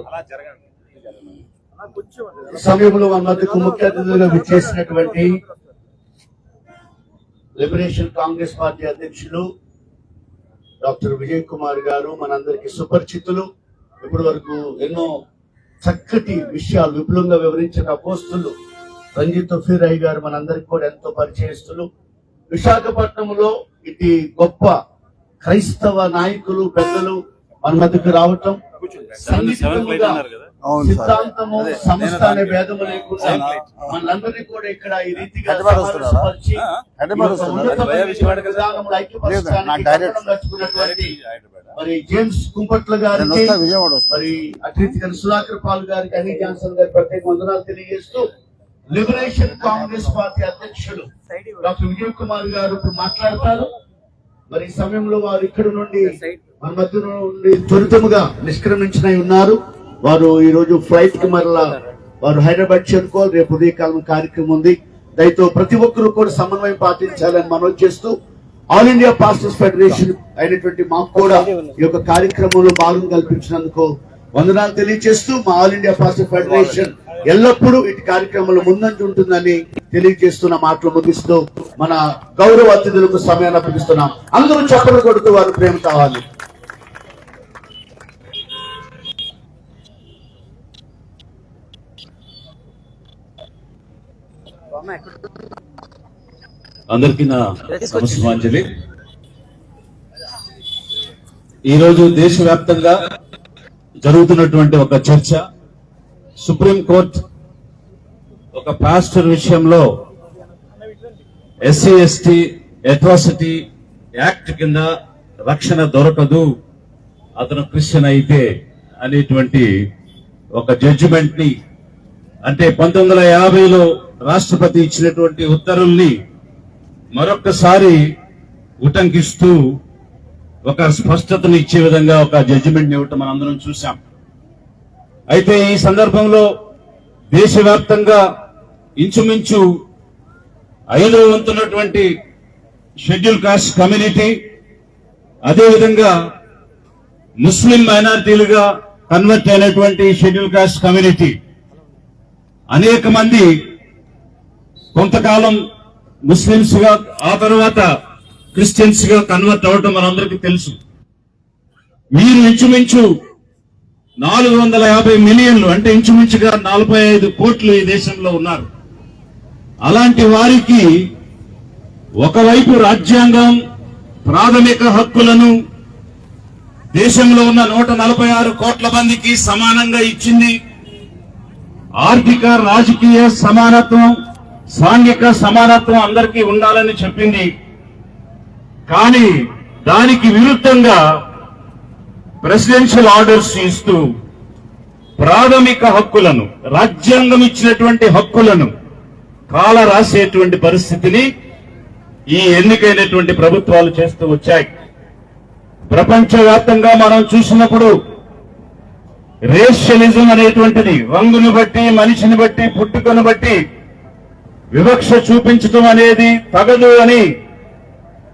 సమయంలో మన మధ్యకు ముఖ్య అతిథులుగా విచ్చేసినటువంటి లిబరేషన్ కాంగ్రెస్ పార్టీ అధ్యక్షులు డాక్టర్ విజయ్ కుమార్ గారు మనందరికి సుపరిచితులు. ఇప్పటి వరకు ఎన్నో చక్కటి విషయాలు విపులంగా వివరించిన అపోస్తులు రంజిత్ తొఫీరాయ్ గారు మనందరికి కూడా ఎంతో పరిచయస్తులు. విశాఖపట్నంలో ఇది గొప్ప క్రైస్తవ నాయకులు, పెద్దలు మన మధ్యకు రావటం, సిద్ధాంతము సంస్థ అనే భేదము లేకుండా మనందరినీ కూడా ఇక్కడ ఈ రీతిగా సమావేశపరిచి మరి జేమ్స్ కుంపట్ల గారికి, మరి అట్రీతిగా సుధాకర్ పాల్ గారికి, అనీ జాన్సన్ గారికి ప్రత్యేక వందనాలు తెలియజేస్తూ లిబరేషన్ కాంగ్రెస్ పార్టీ అధ్యక్షుడు డాక్టర్ విజయ్ కుమార్ గారు ఇప్పుడు మాట్లాడతారు. మరి ఈ సమయంలో వారు ఇక్కడ నుండి మన మధ్య నుండి త్వరితముగా నిష్క్రమించిన ఉన్నారు. వారు ఈ రోజు ఫ్లైట్ కి మరలా వారు హైదరాబాద్ చేరుకోవాలి. రేపు ఉదయకాలం కార్యక్రమం ఉంది. దయతో ప్రతి ఒక్కరూ కూడా సమన్వయం పాటించాలని మనవి చేస్తూ ఆల్ ఇండియా పాస్టర్స్ ఫెడరేషన్ అయినటువంటి మాకు కూడా ఈ యొక్క కార్యక్రమంలో భాగం కల్పించినందుకు వందనాలు తెలియజేస్తూ మా ఆల్ ఇండియా పాస్టర్ ఫెడరేషన్ ఎల్లప్పుడూ ఇటు కార్యక్రమంలో ముందంజ ఉంటుందని తెలియజేస్తున్న మాటలు ముగిస్తూ మన గౌరవ అతిథులకు సమయాన్ని అప్పగిస్తున్నాం. అందరూ చప్పట్లు కొడుతూ వారు ప్రేమ కావాలి. అందరికీ నా నమస్కారాంజలి. ఈరోజు దేశవ్యాప్తంగా జరుగుతున్నటువంటి ఒక చర్చ, సుప్రీంకోర్టు ఒక పాస్టర్ విషయంలో ఎస్సీ ఎస్టీ అట్రాసిటీ యాక్ట్ కింద రక్షణ దొరకదు అతను క్రిస్టియన్ అయితే అనేటువంటి ఒక జడ్జిమెంట్ ని, అంటే 1950లో రాష్ట్రపతి ఇచ్చినటువంటి ఉత్తర్వుల్ని మరొక్కసారి ఉటంకిస్తూ ఒక స్పష్టతను ఇచ్చే విధంగా ఒక జడ్జిమెంట్ ఇవ్వటం మనందరం చూశాం. అయితే ఈ సందర్భంలో దేశవ్యాప్తంగా ఇంచుమించు 5వ వంతున్నటువంటి షెడ్యూల్ కాస్ట్ కమ్యూనిటీ, అదేవిధంగా ముస్లిం మైనారిటీలుగా కన్వర్ట్ అయినటువంటి షెడ్యూల్ కాస్ట్ కమ్యూనిటీ, అనేక మంది కొంతకాలం ముస్లింస్ గా ఆ తర్వాత క్రిస్టియన్స్ గా కన్వర్ట్ అవటం మనందరికీ తెలుసు. మీరు ఇంచుమించు 450 మిలియన్లు, అంటే ఇంచుమించుగా 45 కోట్లు ఈ దేశంలో ఉన్నారు. అలాంటి వారికి ఒకవైపు రాజ్యాంగం ప్రాథమిక హక్కులను దేశంలో ఉన్న 146 కోట్ల మందికి సమానంగా ఇచ్చింది. ఆర్థిక రాజకీయ సమానత్వం, సాంఘిక సమానత్వం అందరికీ ఉండాలని చెప్పింది. కానీ దానికి విరుద్ధంగా ప్రెసిడెన్షియల్ ఆర్డర్స్ ఇస్తూ ప్రాథమిక హక్కులను, రాజ్యాంగం ఇచ్చినటువంటి హక్కులను కాల రాసేటువంటి పరిస్థితిని ఈ ఎన్నికైనటువంటి ప్రభుత్వాలు చేస్తూ వచ్చాయి. ప్రపంచవ్యాప్తంగా మనం చూసినప్పుడు రేషియలిజం అనేటువంటిది, రంగును బట్టి, మనిషిని బట్టి, పుట్టుకను బట్టి వివక్ష చూపించడం అనేది తగదు అని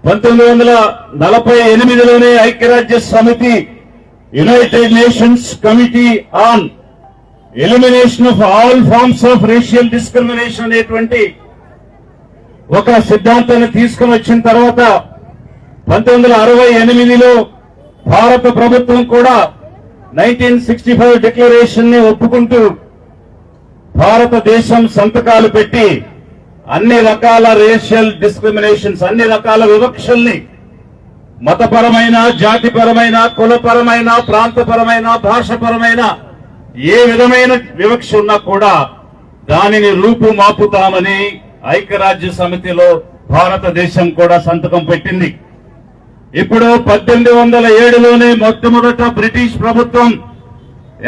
1948లోనే ఐక్యరాజ్య సమితి, United Nations committee on elimination of all forms of racial discrimination అనేటువంటి ఒక సిద్ధాంతాన్ని తీసుకుని వచ్చిన తర్వాత 1968లో భారత ప్రభుత్వం కూడా 1965 డిక్లరేషన్ ని ఒప్పుకుంటూ భారతదేశం సంతకాలు పెట్టి అన్ని రకాల రేషియల్ డిస్క్రిమినేషన్స్, అన్ని రకాల వివక్షల్ని, మతపరమైన, జాతిపరమైన, కులపరమైన, ప్రాంతపరమైన, భాషపరమైన ఏ విధమైన వివక్ష ఉన్నా కూడా దానిని రూపుమాపుతామని ఐక్యరాజ్య సమితిలో భారతదేశం కూడా సంతకం పెట్టింది. ఇప్పుడు 1807లోనే మొట్టమొదట బ్రిటిష్ ప్రభుత్వం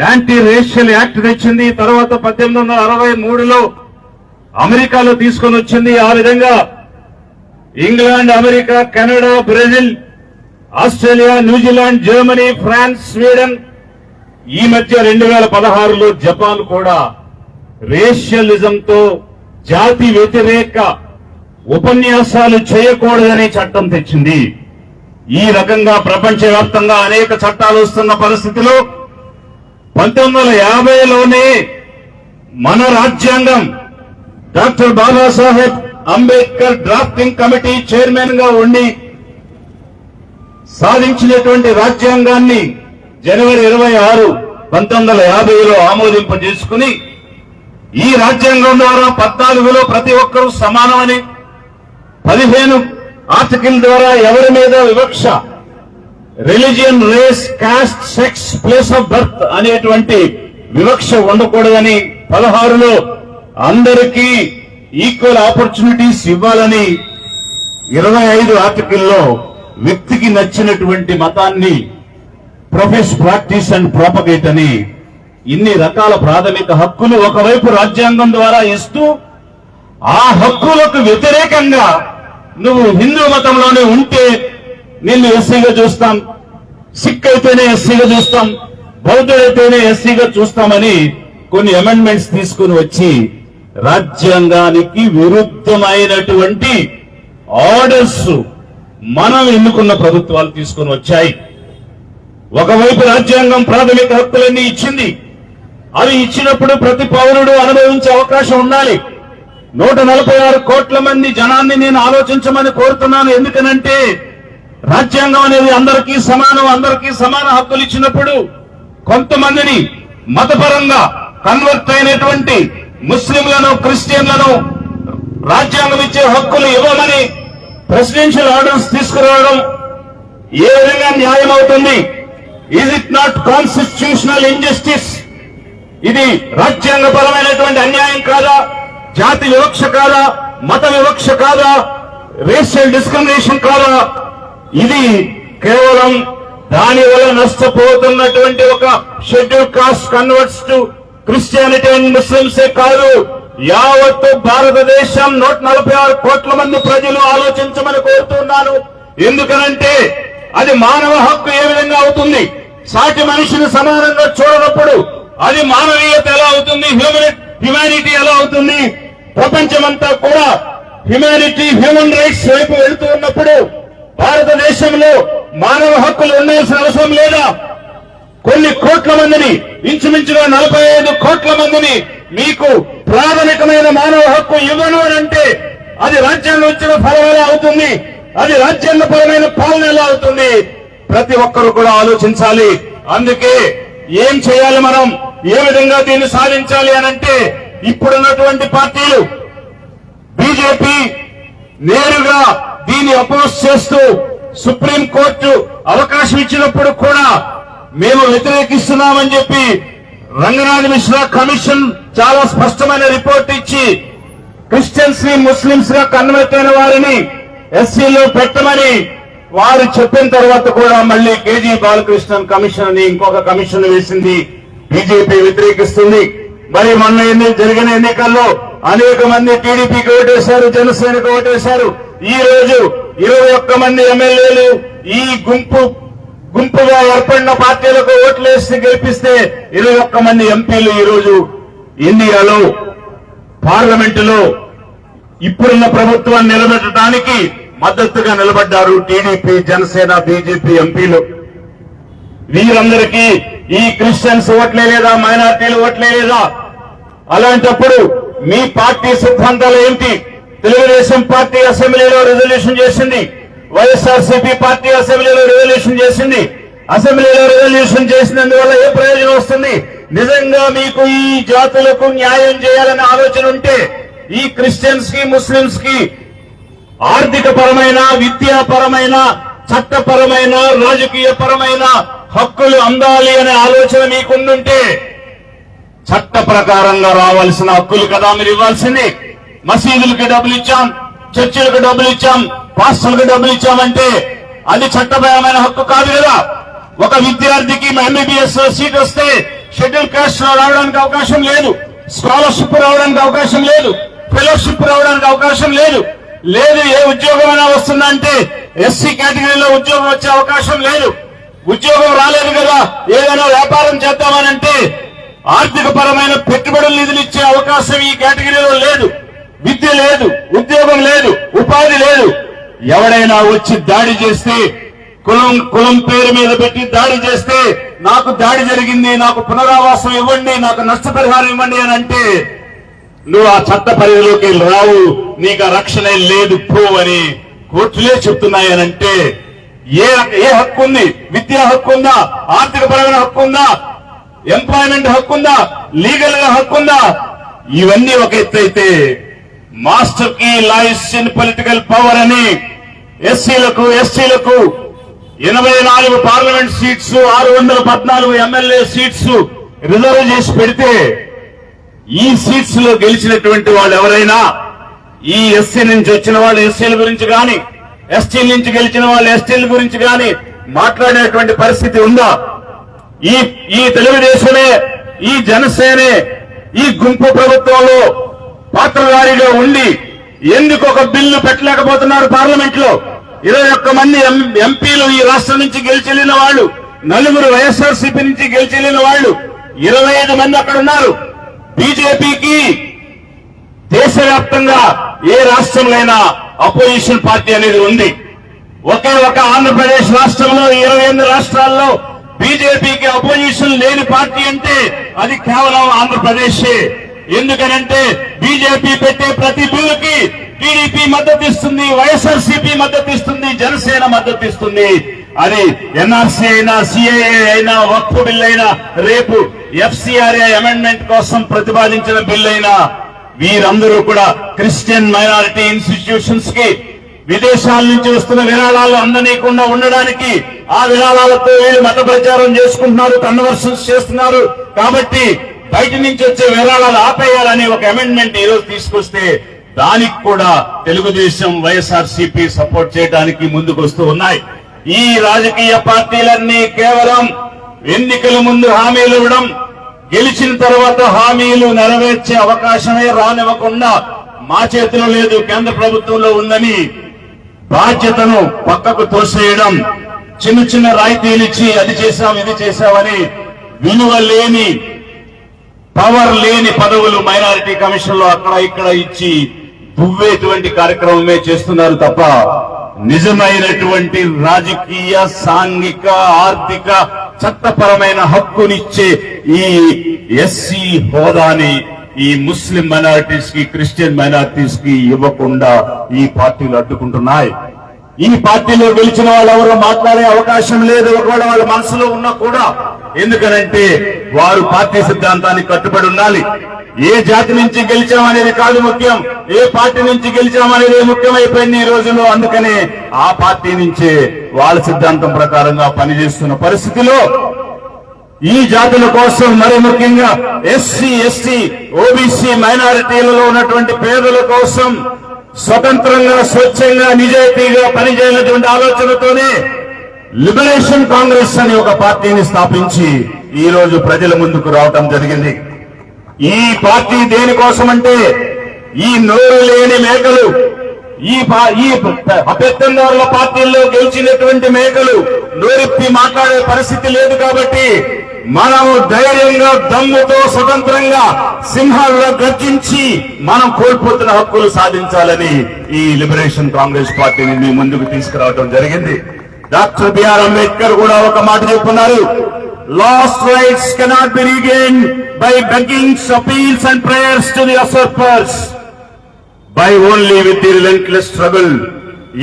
యాంటీ రేషియల్ యాక్ట్ తెచ్చింది. తర్వాత 1863లో అమెరికాలో తీసుకొని వచ్చింది. ఆ విధంగా England, America, Canada, Brazil, Australia, New Zealand, Germany, France, Sweden, ఈ మధ్య 2016లో జపాన్ కూడా రేషియలిజంతో, జాతి వ్యతిరేక ఉపన్యాసాలు చేయకూడదనే చట్టం తెచ్చింది. ఈ రకంగా ప్రపంచవ్యాప్తంగా అనేక చట్టాలు వస్తున్న పరిస్థితిలో 1950లోనే మన రాజ్యాంగం doctor Babasaheb Ambedkar drafting committee chairman గా ఉండి సాధించినటువంటి రాజ్యాంగాన్ని జనవరి 26, 1950లో ఆమోదింపజేసుకుని ఈ రాజ్యాంగం ద్వారా 14లో ప్రతి ఒక్కరూ సమానమని, 15 ఆర్టికల్ ద్వారా ఎవరి మీద వివక్ష, religion, race, caste, sex, place of birth అనేటువంటి వివక్ష ఉండకూడదని, 16లో అందరికీ ఈక్వల్ ఆపర్చునిటీస్ ఇవ్వాలని, 25 ఆర్టికల్లో వ్యక్తికి నచ్చినటువంటి మతాన్ని ప్రొఫెస్, ప్రాక్టీస్ అండ్ ప్రాపగేట్ అని ఇన్ని రకాల ప్రాథమిక హక్కులు ఒకవైపు రాజ్యాంగం ద్వారా ఇస్తూ, ఆ హక్కులకు వ్యతిరేకంగా నువ్వు హిందూ మతంలోనే ఉంటే నిన్ను ఎస్సీగా చూస్తాం, సిక్ అయితేనే ఎస్సీగా చూస్తాం, బౌద్ధుడైతేనే ఎస్సీగా చూస్తామని కొన్ని అమెండ్మెంట్స్ తీసుకుని వచ్చి రాజ్యాంగానికి విరుద్ధమైనటువంటి ఆర్డర్స్ మనం ఎన్నుకున్న ప్రభుత్వాలు తీసుకొని వచ్చాయి. ఒకవైపు రాజ్యాంగం ప్రాథమిక హక్కులన్నీ ఇచ్చింది. అవి ఇచ్చినప్పుడు ప్రతి పౌరుడు అనుభవించే అవకాశం ఉండాలి. 146 కోట్ల మంది జనాన్ని నేను ఆలోచించమని కోరుతున్నాను. ఎందుకనంటే రాజ్యాంగం అనేది అందరికీ సమానం, అందరికీ సమాన హక్కులు ఇచ్చినప్పుడు కొంతమందిని మతపరంగా కన్వర్ట్ అయినటువంటి ముస్లింలను, క్రిస్టియన్లను రాజ్యాంగం ఇచ్చే హక్కులు ఇవ్వమని ప్రెసిడెన్షియల్ ఆర్డర్స్ తీసుకురావడం ఏ విధంగా న్యాయం అవుతుంది? Is it not constitutional injustice? ఇది రాజ్యాంగపరమైనటువంటి అన్యాయం కాదా? జాతి వివక్ష కాదా? మత వివక్ష కాదా? రేషియల్ డిస్క్రిమినేషన్ కాదా? ఇది కేవలం దాని వల్ల నష్టపోతున్నటువంటి ఒక schedule caste converts to Christianity and ముస్లింసే కాదు, యావత్తు భారతదేశం 146 కోట్ల మంది ప్రజలు ఆలోచించమని కోరుతున్నాను. ఎందుకనంటే అది మానవ హక్కు ఏ విధంగా అవుతుంది? సాటి మనిషిని సమానంగా చూడనప్పుడు అది మానవీయత ఎలా అవుతుంది? హ్యూమానిటీ ఎలా అవుతుంది? ప్రపంచమంతా కూడా హ్యూమానిటీ, హ్యూమన్ రైట్స్ వైపు వెళుతూ ఉన్నప్పుడు భారతదేశంలో మానవ హక్కులు ఉండాల్సిన అవసరం లేదా? కొన్ని కోట్ల మందిని, ఇంచుమించుగా 45 కోట్ల మందిని మీకు ప్రాథమికమైన మానవ హక్కు ఇవ్వను అని అంటే అది రాజ్యాంగం ఇచ్చిన ఫలం ఎలా అవుతుంది? అది రాజ్యాంగపరమైన పాలన ఎలా అవుతుంది? ప్రతి ఒక్కరు కూడా ఆలోచించాలి. అందుకే ఏం చేయాలి, మనం ఏ విధంగా దీన్ని సాధించాలి అనంటే ఇప్పుడున్నటువంటి పార్టీలు బీజేపీ నేరుగా దీన్ని అపోజ్ చేస్తూ సుప్రీం కోర్టు అవకాశం ఇచ్చినప్పుడు కూడా మేము వ్యతిరేకిస్తున్నామని చెప్పి రంగనాథ్ మిశ్రా కమిషన్ చాలా స్పష్టమైన రిపోర్ట్ ఇచ్చి క్రిస్టియన్స్ ని ముస్లింస్ గా కన్వర్ట్ అయిన వారిని ఎస్సీలో పెట్టమని వారు చెప్పిన తర్వాత కూడా మళ్ళీ కేజీ బాలకృష్ణన్ కమిషన్ అని ఇంకొక కమిషన్ వేసింది. బీజేపీ వ్యతిరేకిస్తుంది. మరి మొన్న జరిగిన ఎన్నికల్లో అనేక మంది టీడీపీకి ఓటేశారు, జనసేనకు ఓటేశారు. ఈ రోజు 21 మంది ఎమ్మెల్యేలు ఈ గుంపుగా ఏర్పడిన పార్టీలకు ఓట్లేసి గెలిపిస్తే 21 మంది ఎంపీలు ఈ రోజు ఇండియాలో పార్లమెంటులో ఇప్పుడున్న ప్రభుత్వాన్ని నిలబెట్టడానికి మద్దతుగా నిలబడ్డారు టీడీపీ, జనసేన, బీజేపీ ఎంపీలు. వీరందరికీ ఈ క్రిస్టియన్స్ ఓట్లే లేదా, మైనార్టీలు ఓట్లే లేదా? అలాంటప్పుడు మీ పార్టీ సిద్ధాంతాలు ఏంటి? తెలుగుదేశం పార్టీ అసెంబ్లీలో రిజల్యూషన్ చేసింది, వైఎస్ఆర్సీపీ పార్టీ అసెంబ్లీలో రిజల్యూషన్ చేసింది. అసెంబ్లీలో రిజల్యూషన్ చేసినందువల్ల ఏ ప్రయోజనం వస్తుంది? నిజంగా మీకు ఈ జాతులకు న్యాయం చేయాలనే ఆలోచన ఉంటే ఈ క్రిస్టియన్స్ కి, ముస్లింస్ కి ఆర్థిక పరమైన, విద్యాపరమైన, చట్టపరమైన, రాజకీయ పరమైన హక్కులు అందాలి అనే ఆలోచన మీకుండుంటే చట్ట ప్రకారంగా రావాల్సిన హక్కులు కదా మీరు ఇవ్వాల్సింది. మసీదులకు డబ్బులు ఇచ్చాం, చర్చిలకు డబ్బులు ఇచ్చాం, పాస్టర్లకు డబ్బులు ఇచ్చామంటే అది చట్టపరమైన హక్కు కాదు కదా. ఒక విద్యార్థికి ఎంబీబీఎస్ లో సీట్ వస్తే షెడ్యూల్ కాస్ట్ లో రావడానికి అవకాశం లేదు, స్కాలర్షిప్ రావడానికి అవకాశం లేదు, ఫెలోషిప్ రావడానికి అవకాశం లేదు. ఏ ఉద్యోగమైనా వస్తుందంటే ఎస్సీ కేటగిరీలో ఉద్యోగం వచ్చే అవకాశం లేదు. ఉద్యోగం రాలేదు కదా, ఏదైనా వ్యాపారం చేద్దామనంటే ఆర్థిక పరమైన పెట్టుబడులు నిధులు ఇచ్చే అవకాశం ఈ కేటగిరీలో లేదు. విద్య లేదు, ఉద్యోగం లేదు, ఉపాధి లేదు. ఎవడైనా వచ్చి దాడి చేస్తే, కులం పేరు మీద పెట్టి దాడి చేస్తే నాకు దాడి జరిగింది, నాకు పునరావాసం ఇవ్వండి, నాకు నష్టపరిహారం ఇవ్వండి అని అంటే నువ్వు ఆ చట్ట పరిధిలోకి రావు, నీకు ఆ రక్షణ లేదు పో అని కోర్టులే చెప్తున్నాయనంటే ఏ హక్కు ఉంది? విద్యా హక్కు ఉందా? ఆర్థిక పరమైన హక్కు ఉందా? ఎంప్లాయ్మెంట్ హక్కు ఉందా? లీగల్ గా హక్కు ఉందా? ఇవన్నీ ఒక ఎత్తు అయితే master key lies in political power అని ఎస్సీలకు, ఎస్టీలకు 84 parliament seats, 614 MLA seats reserve చేసి పెడితే ఈ సీట్స్ లో గెలిచినటువంటి వాళ్ళు ఎవరైనా ఈ ఎస్సీ నుంచి వచ్చిన వాళ్ళు ఎస్సీల గురించి గాని, ఎస్టీల నుంచి గెలిచిన వాళ్ళు ఎస్టీల గురించి గాని మాట్లాడేటువంటి పరిస్థితి ఉందా? ఈ తెలుగుదేశమే, ఈ జనసేనే ఈ గుంపు ప్రభుత్వంలో పాత్రధారిగా ఉండి ఎందుకు ఒక బిల్లు పెట్టలేకపోతున్నారు? పార్లమెంట్ లో 21 మంది ఎంపీలు ఈ రాష్ట్రం నుంచి గెలిచెళ్లిన వాళ్ళు, 4 వైఎస్ఆర్సీపీ నుంచి గెలిచెళ్లిన వాళ్ళు, 25 మంది అక్కడ ఉన్నారు. బీజేపీకి దేశవ్యాప్తంగా ఏ రాష్ట్రంలో అపోజిషన్ పార్టీ అనేది ఉంది. ఒకే ఒక ఆంధ్రప్రదేశ్ రాష్ట్రంలో 28 రాష్ట్రాల్లో బీజేపీకి అపోజిషన్ లేని పార్టీ అంటే అది కేవలం ఆంధ్రప్రదేశే. ఎందుకనంటే బీజేపీ పెట్టే ప్రతి బిల్లుకి టీడీపీ మద్దతు ఇస్తుంది, వైఎస్ఆర్సీపీ మద్దతు ఇస్తుంది, జనసేన మద్దతు ఇస్తుంది. అది ఎన్ఆర్సీ అయినా, సిఏఏ అయినా, వక్ఫ్ బిల్ అయినా, రేపు ఎఫ్సిఆర్ఏ అమెండ్మెంట్ కోసం ప్రతిపాదించిన బిల్ అయినా, వీరందరూ కూడా క్రిస్టియన్ మైనారిటీ ఇన్స్టిట్యూషన్స్ కి విదేశాల నుంచి వస్తున్న విరాళాలు అందనీయకుండా ఉండడానికి ఆ విరాళాలతో వీళ్ళు మత ప్రచారం చేసుకుంటున్నారు, కన్వర్షన్స్ చేస్తున్నారు. కాబట్టి బయట నుంచి వచ్చే విరాళాలు ఆపేయాలని ఒక అమెండ్మెంట్ ఈ రోజు తీసుకొస్తే దానికి కూడా తెలుగుదేశం, వైఎస్ఆర్సీపీ సపోర్ట్ చేయడానికి ముందుకు వస్తూ ఉన్నాయి. ఈ రాజకీయ పార్టీలన్నీ కేవలం ఎన్నికల ముందు హామీలు ఇవ్వడం, గెలిచిన తర్వాత హామీలు నెరవేర్చే అవకాశమే రానివ్వకుండా మా చేతిలో లేదు, కేంద్ర ప్రభుత్వంలో ఉందని బాధ్యతను పక్కకు తోసేయడం, చిన్న చిన్న రాయితీలు ఇచ్చి అది చేశాం ఇది చేశామని విలువ లేని, పవర్ లేని పదవులు మైనారిటీ కమిషన్ లో అక్కడ ఇక్కడ ఇచ్చి దువ్వేటువంటి కార్యక్రమమే చేస్తున్నారు తప్ప నిజమైనటువంటి రాజకీయ, సాంఘిక, ఆర్థిక, చట్టపరమైన హక్కునిచ్చే ఈ ఎస్సీ హోదాని ఈ ముస్లిం మైనారిటీస్ కి, క్రిస్టియన్ మైనారిటీస్ కి ఇవ్వకుండా ఈ పార్టీలు అడ్డుకుంటున్నాయి. ఈ పార్టీలో గెలిచిన వాళ్ళు ఎవరో మాట్లాడే అవకాశం లేదు, ఒకవేళ వాళ్ళ మనసులో ఉన్నా కూడా. ఎందుకనంటే వారు పార్టీ సిద్ధాంతానికి కట్టుబడి ఉండాలి. ఏ జాతి నుంచి గెలిచామనేది కాదు ముఖ్యం, ఏ పార్టీ నుంచి గెలిచామనేది ముఖ్యమైపోయింది ఈ రోజుల్లో. అందుకనే ఆ పార్టీ నుంచే వాళ్ళ సిద్ధాంతం ప్రకారంగా పనిచేస్తున్న పరిస్థితిలో ఈ జాతుల కోసం, మరి ముఖ్యంగా ఎస్సీ, ఎస్టీ, ఓబీసీ మైనారిటీలలో ఉన్నటువంటి పేదల కోసం స్వతంత్రంగా, స్వచ్ఛంగా, నిజాయితీగా పనిచేయనటువంటి ఆలోచనతోనే లిబరేషన్ కాంగ్రెస్ అని ఒక పార్టీని స్థాపించి ఈ రోజు ప్రజల ముందుకు రావటం జరిగింది. ఈ పార్టీ దేనికోసమంటే ఈ నోరు లేని మేకలు, ఈ అభ్యర్థుల పార్టీల్లో గెలిచినటువంటి మేకలు నోరెత్తి మాట్లాడే పరిస్థితి లేదు. కాబట్టి మనము ధైర్యంగా, దమ్ముతో, స్వతంత్రంగా సింహాల్లో గర్జించి మనం కోల్పోతున్న హక్కులు సాధించాలని ఈ లిబరేషన్ కాంగ్రెస్ పార్టీని మీ ముందుకు తీసుకురావడం జరిగింది. డాక్టర్ బిఆర్ అంబేద్కర్ కూడా ఒక మాట చెప్పున్నారు, lost rights cannot be regained by beggings, appeals and prayers to the usurpers, by only with the relentless struggle.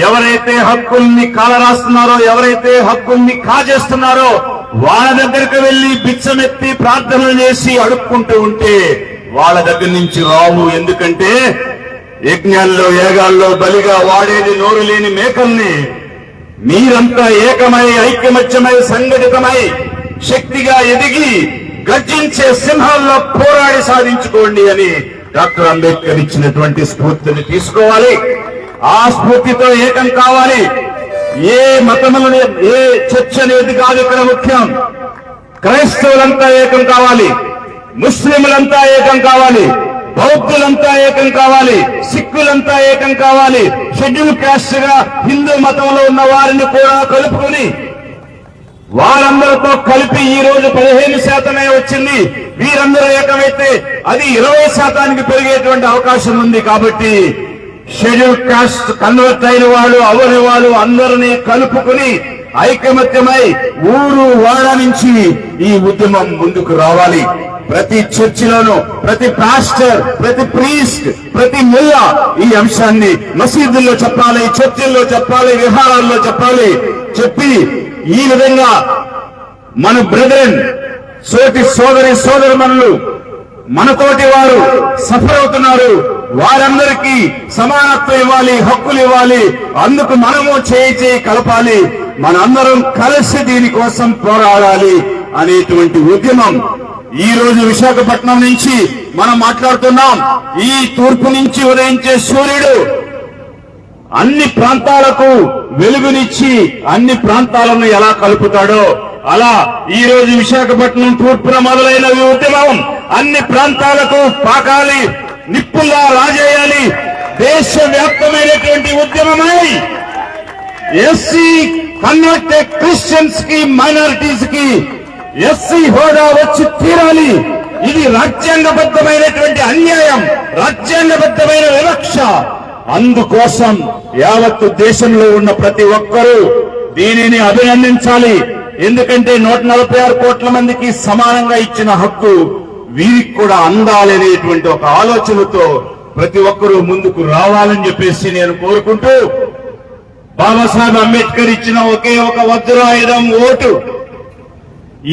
ఎవరైతే హక్కుల్ని కాలరాస్తున్నారో, ఎవరైతే హక్కుల్ని కాజేస్తున్నారో వాళ్ళ దగ్గరకు వెళ్లి బిచ్చమెత్తి ప్రార్థనలు చేసి అడుక్కుంటూ ఉంటే వాళ్ళ దగ్గర నుంచి రావు. ఎందుకంటే యజ్ఞాల్లో, యాగాల్లో బలిగా వాడేది నోరు లేని మేకల్ని. మీరంతా ఏకమై, ఐకమత్యమై, సంఘటితమై, శక్తిగా ఎదిగి గర్జించే సింహాల్లో పోరాడి సాధించుకోండి అని డాక్టర్ అంబేద్కర్ ఇచ్చినటువంటి స్ఫూర్తిని తీసుకోవాలి. ఆ స్ఫూర్తితో ఏకం కావాలి. ఏ మతములను, ఏ చర్చ అనేది కాదు ఇక్కడ ముఖ్యం. క్రైస్తవులంతా ఏకం కావాలి, ముస్లింలంతా ఏకం కావాలి, బౌద్ధులంతా ఏకం కావాలి, సిక్కులంతా ఏకం కావాలి, షెడ్యూల్ కాస్ట్ గా హిందూ మతంలో ఉన్న వారిని కూడా కలుపుకొని వారందరితో కలిపి ఈ రోజు 15% వచ్చింది. వీరందరూ ఏకమైతే అది 20% పెరిగేటువంటి అవకాశం ఉంది. కాబట్టి షెడ్యూల్ కాస్ట్ కన్వర్ట్ అయిన వాళ్ళు, అవని వాళ్ళు అందరినీ కలుపుకుని ఐకమత్యమై ఊరు వాడ నుంచి ఈ ఉద్యమం ముందుకు రావాలి. ప్రతి చర్చిలోనూ, ప్రతి పాస్టర్, ప్రతి ప్రీస్ట్, ప్రతి ముల్లా ఈ అంశాన్ని మసీదుల్లో చెప్పాలి, చర్చిల్లో చెప్పాలి, విహారాల్లో చెప్పాలి. చెప్పి ఈ విధంగా మన బ్రదరన్, సోదరి సోదరుమణులు, మనతోటి వారు సఫర్ అవుతున్నారు, వారందరికీ సమానత్వం ఇవ్వాలి, హక్కులు ఇవ్వాలి. అందుకు మనము చేయి కలపాలి, మనందరం కలిసి దీనికోసం పోరాడాలి అనేటువంటి ఉద్యమం ఈ రోజు విశాఖపట్నం నుంచి మనం మాట్లాడుతున్నాం. ఈ తూర్పు నుంచి ఉదయించే సూర్యుడు అన్ని ప్రాంతాలకు వెలుగునిచ్చి అన్ని ప్రాంతాలను ఎలా కలుపుతాడో అలా ఈ రోజు విశాఖపట్నం తూర్పున మొదలైన ఈ ఉద్యమం అన్ని ప్రాంతాలకు పాకాలి, నిప్పుల్లా రాజేయాలి. దేశవ్యాప్తమైనటువంటి ఉద్యమమై ఎస్సీ కన్వర్టెడ్ క్రిస్టియన్స్ కి, మైనారిటీస్ కి ఎస్సీ హోదా వచ్చి తీరాలి. ఇది రాజ్యాంగబద్ధమైనటువంటి అన్యాయం, రాజ్యాంగబద్ధమైన వివక్ష. అందుకోసం యావత్తు దేశంలో ఉన్న ప్రతి ఒక్కరూ దీనిని అభినందించాలి. ఎందుకంటే 146 కోట్ల మందికి సమానంగా ఇచ్చిన హక్కు వీరికి కూడా అందాలనేటువంటి ఒక ఆలోచనతో ప్రతి ఒక్కరూ ముందుకు రావాలని చెప్పేసి నేను కోరుకుంటూ, బాబాసాహెబ్ అంబేద్కర్ ఇచ్చిన ఒకే ఒక వజ్రాయుధం ఓటు.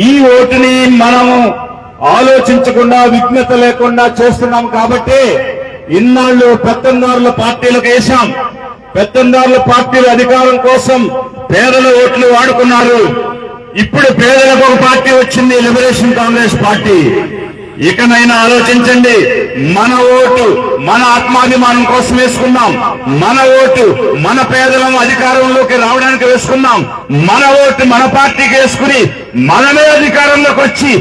ఈ ఓటుని మనము ఆలోచించకుండా, విఘ్నత లేకుండా చేస్తున్నాం కాబట్టి ఇన్నాళ్ళు పెత్తందారుల పార్టీలకు వేశాం. పెత్తందారుల పార్టీల అధికారం కోసం పేదల ఓట్లు వాడుకున్నారు. ఇప్పుడు పేదలకు ఒక పార్టీ వచ్చింది, లిబరేషన్ కాంగ్రెస్ పార్టీ. ఇకనైనా ఆలోచించండి. మన ఓటు మన ఆత్మాభిమానం కోసం వేసుకున్నాం. మన ఓటు మన పేదలను అధికారంలోకి రావడానికి వేసుకున్నాం. మన ఓటు మన పార్టీకి వేసుకుని మనమే అధికారంలోకి వచ్చి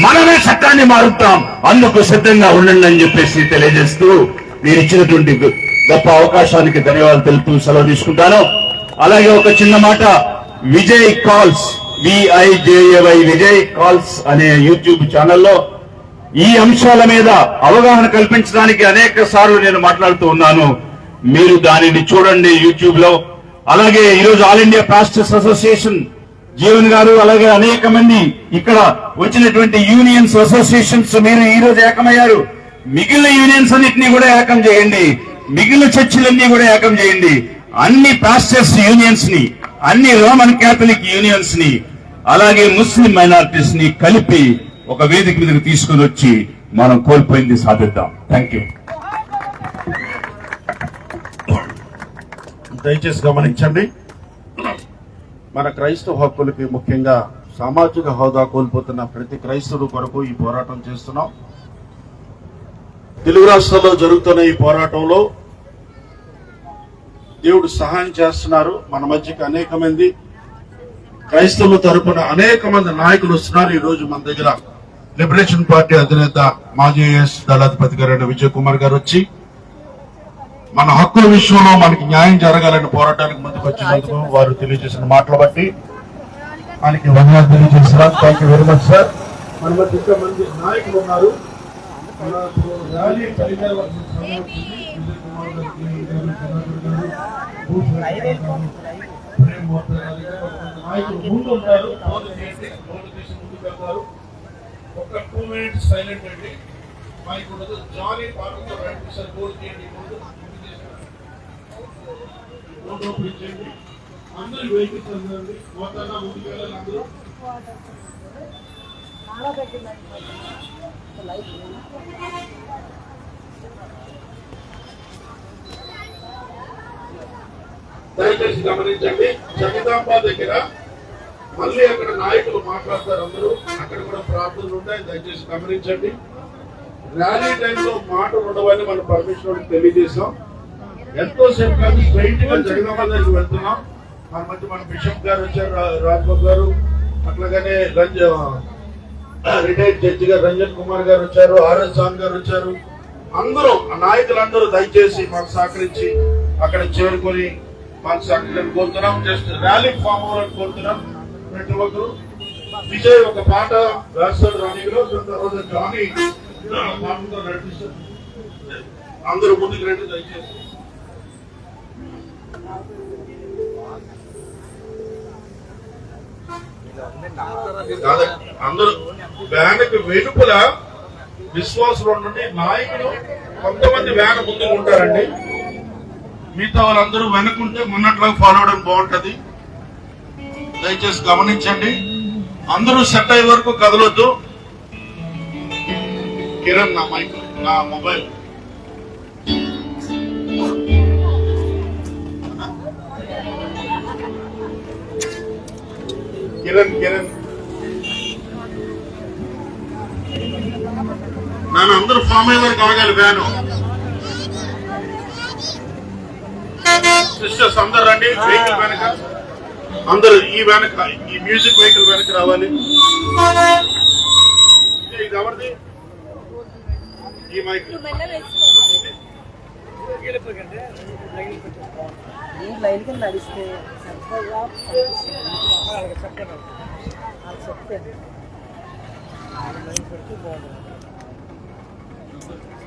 మనమే చట్టాన్ని మారుతాం. అందుకు సిద్ధంగా ఉండండి అని చెప్పేసి తెలియజేస్తూ మీరు ఇచ్చినటువంటి గొప్ప అవకాశానికి ధన్యవాదాలు తెలుపుతూ సెలవు తీసుకుంటాను. అలాగే ఒక చిన్న మాట, Vijay calls, VIJAY Vijay calls అనే యూట్యూబ్ ఛానల్లో ఈ అంశాల మీద అవగాహన కల్పించడానికి అనేక సార్లు నేను మాట్లాడుతూ ఉన్నాను. మీరు దానిని చూడండి యూట్యూబ్ లో. అలాగే ఈరోజు all India pastors association Jeevan గారు, అలాగే అనేక మంది ఇక్కడ వచ్చినటువంటి యూనియన్స్, అసోసియేషన్స్ మీరు ఈ రోజు ఏకమయ్యారు. మిగిలిన యూనియన్స్ అన్నింటినీ కూడా ఏకం చేయండి. మిగిలిన చర్చిలన్నీ కూడా ఏకం చేయండి. అన్ని పాస్టర్స్ యూనియన్స్ ని, అన్ని రోమన్ క్యాథలిక్ యూనియన్స్ ని, అలాగే ముస్లిం మైనారిటీస్ ని కలిపి ఒక వేదిక మీదకి తీసుకుని వచ్చి మనం కోల్పోయింది సాధిద్దాం. Thank you. దయచేసి గమనించండి, మన క్రైస్తవ హక్కులకి, ముఖ్యంగా సామాజిక హోదా కోల్పోతున్న ప్రతి క్రైస్తవుడు కొరకు ఈ పోరాటం చేస్తున్నాం. తెలుగు రాష్ట్రాల్లో జరుగుతున్న ఈ పోరాటంలో దేవుడు సహాయం చేస్తున్నారు. మన మధ్యకి అనేక మంది క్రైస్తవుల తరపున అనేక మంది నాయకులు వస్తున్నారు. ఈ రోజు మన దగ్గర లిబరేషన్ పార్టీ అధినేత మాజీ ఐఏఎస్ దళాధిపతి గారైన విజయ్ కుమార్ గారు వచ్చి మన హక్కుల విషయంలో మనకి న్యాయం జరగాలని పోరాటానికి ముందుకు వచ్చినందుకు వారు తెలియజేసిన మాటలు బట్టి ఆయనకి వందనాలు తెలియజేస్తున్నారు. Thank you very much sir. మన మధ్య ఇంకా మంది నాయకులు ఉన్నారు. నాయకులు ముందు ఉంటారు. ఒక 2 minutes సైలెంట్ అండి. మైక్ ఉండదు. జానీ పార్టీలో సార్ బోర్డు చేయండి. అందరూ వెహికల్స్ అందండి. మొత్తాన ముందుకు వెళ్ళాలి అందరూ. దయచేసి గమనించండి, జగదాంబ దగ్గర మళ్ళీ అక్కడ నాయకులు మాట్లాడతారు. అందరూ అక్కడ కూడా ప్రార్థనలు ఉంటాయి. దయచేసి గమనించండి. ర్యాలీ టైంలో మాటలు ఉండవని మన పర్మిషన్ తెలియజేశాం. ఎంతో సేపు కానీ స్ట్రైట్ గా జగదాంబ దగ్గరికి వెళ్తున్నాం. మన మధ్య మన బిషప్ గారు వచ్చారు, రాజ్బాబు గారు, అట్లాగనే రిటైర్డ్ జడ్జి గారు రంజన్ కుమార్ గారు వచ్చారు, RS జాన్ గారు వచ్చారు. అందరూ నాయకులందరూ దయచేసి మాకు సహకరించి అక్కడ చేరుకొని మాకు సహకరించాలని కోరుతున్నాం. జస్ట్ ర్యాలీ ఫామ్ అవ్వాలని కోరుతున్నాం. ప్రతి ఒక్కరు విజయ్ ఒక పాట రాస్తాడు రాణిలో, తర్వాత జానీ పాటతో నడిపిస్తారు. అందరూ ముందుకు రండి దయచేసి. అందరూ వ్యాన్కి వెలుపల విశ్వాసులు ఉండండి. నాయకులు కొంతమంది వ్యాన్ ముందుకు ఉంటారండి. మిగతా వాళ్ళందరూ వెనుకుంటే మొన్నట్లో ఫాలో అవడం బాగుంటది. దయచేసి గమనించండి. అందరూ సెట్ అయ్యే వరకు కదలొద్దు. కిరణ్ నా మైక్, నా మొబైల్. కిరణ్ నన్ను అందరూ ఫామ్ అయ్యే వరకు ఆగాలి వ్యాను. సిస్టర్స్ అందరు రండి. వెహికల్ వెనక అందరూ ఈ వెనక, ఈ మ్యూజిక్ వెహికల్ వెనక రావాలి. ఇది ఎవరిది? ఈ మైక్ లైన్ కింద నడిస్తే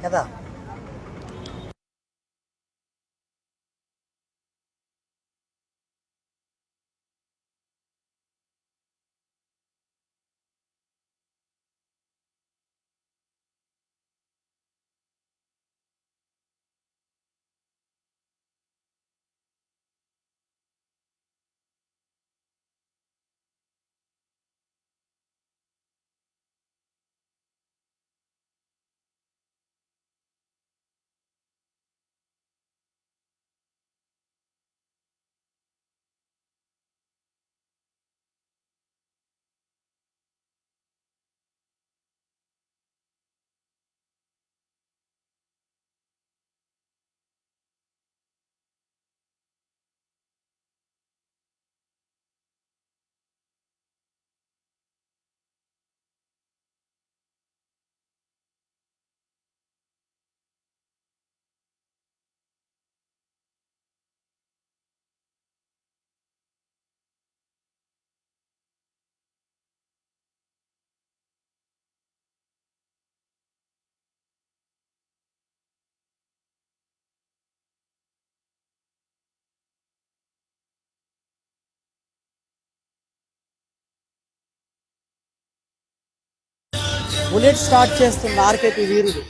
కదా. బుల్లెట్ స్టార్ట్ చేస్తున్న ఆర్కేపీ వీరుడు.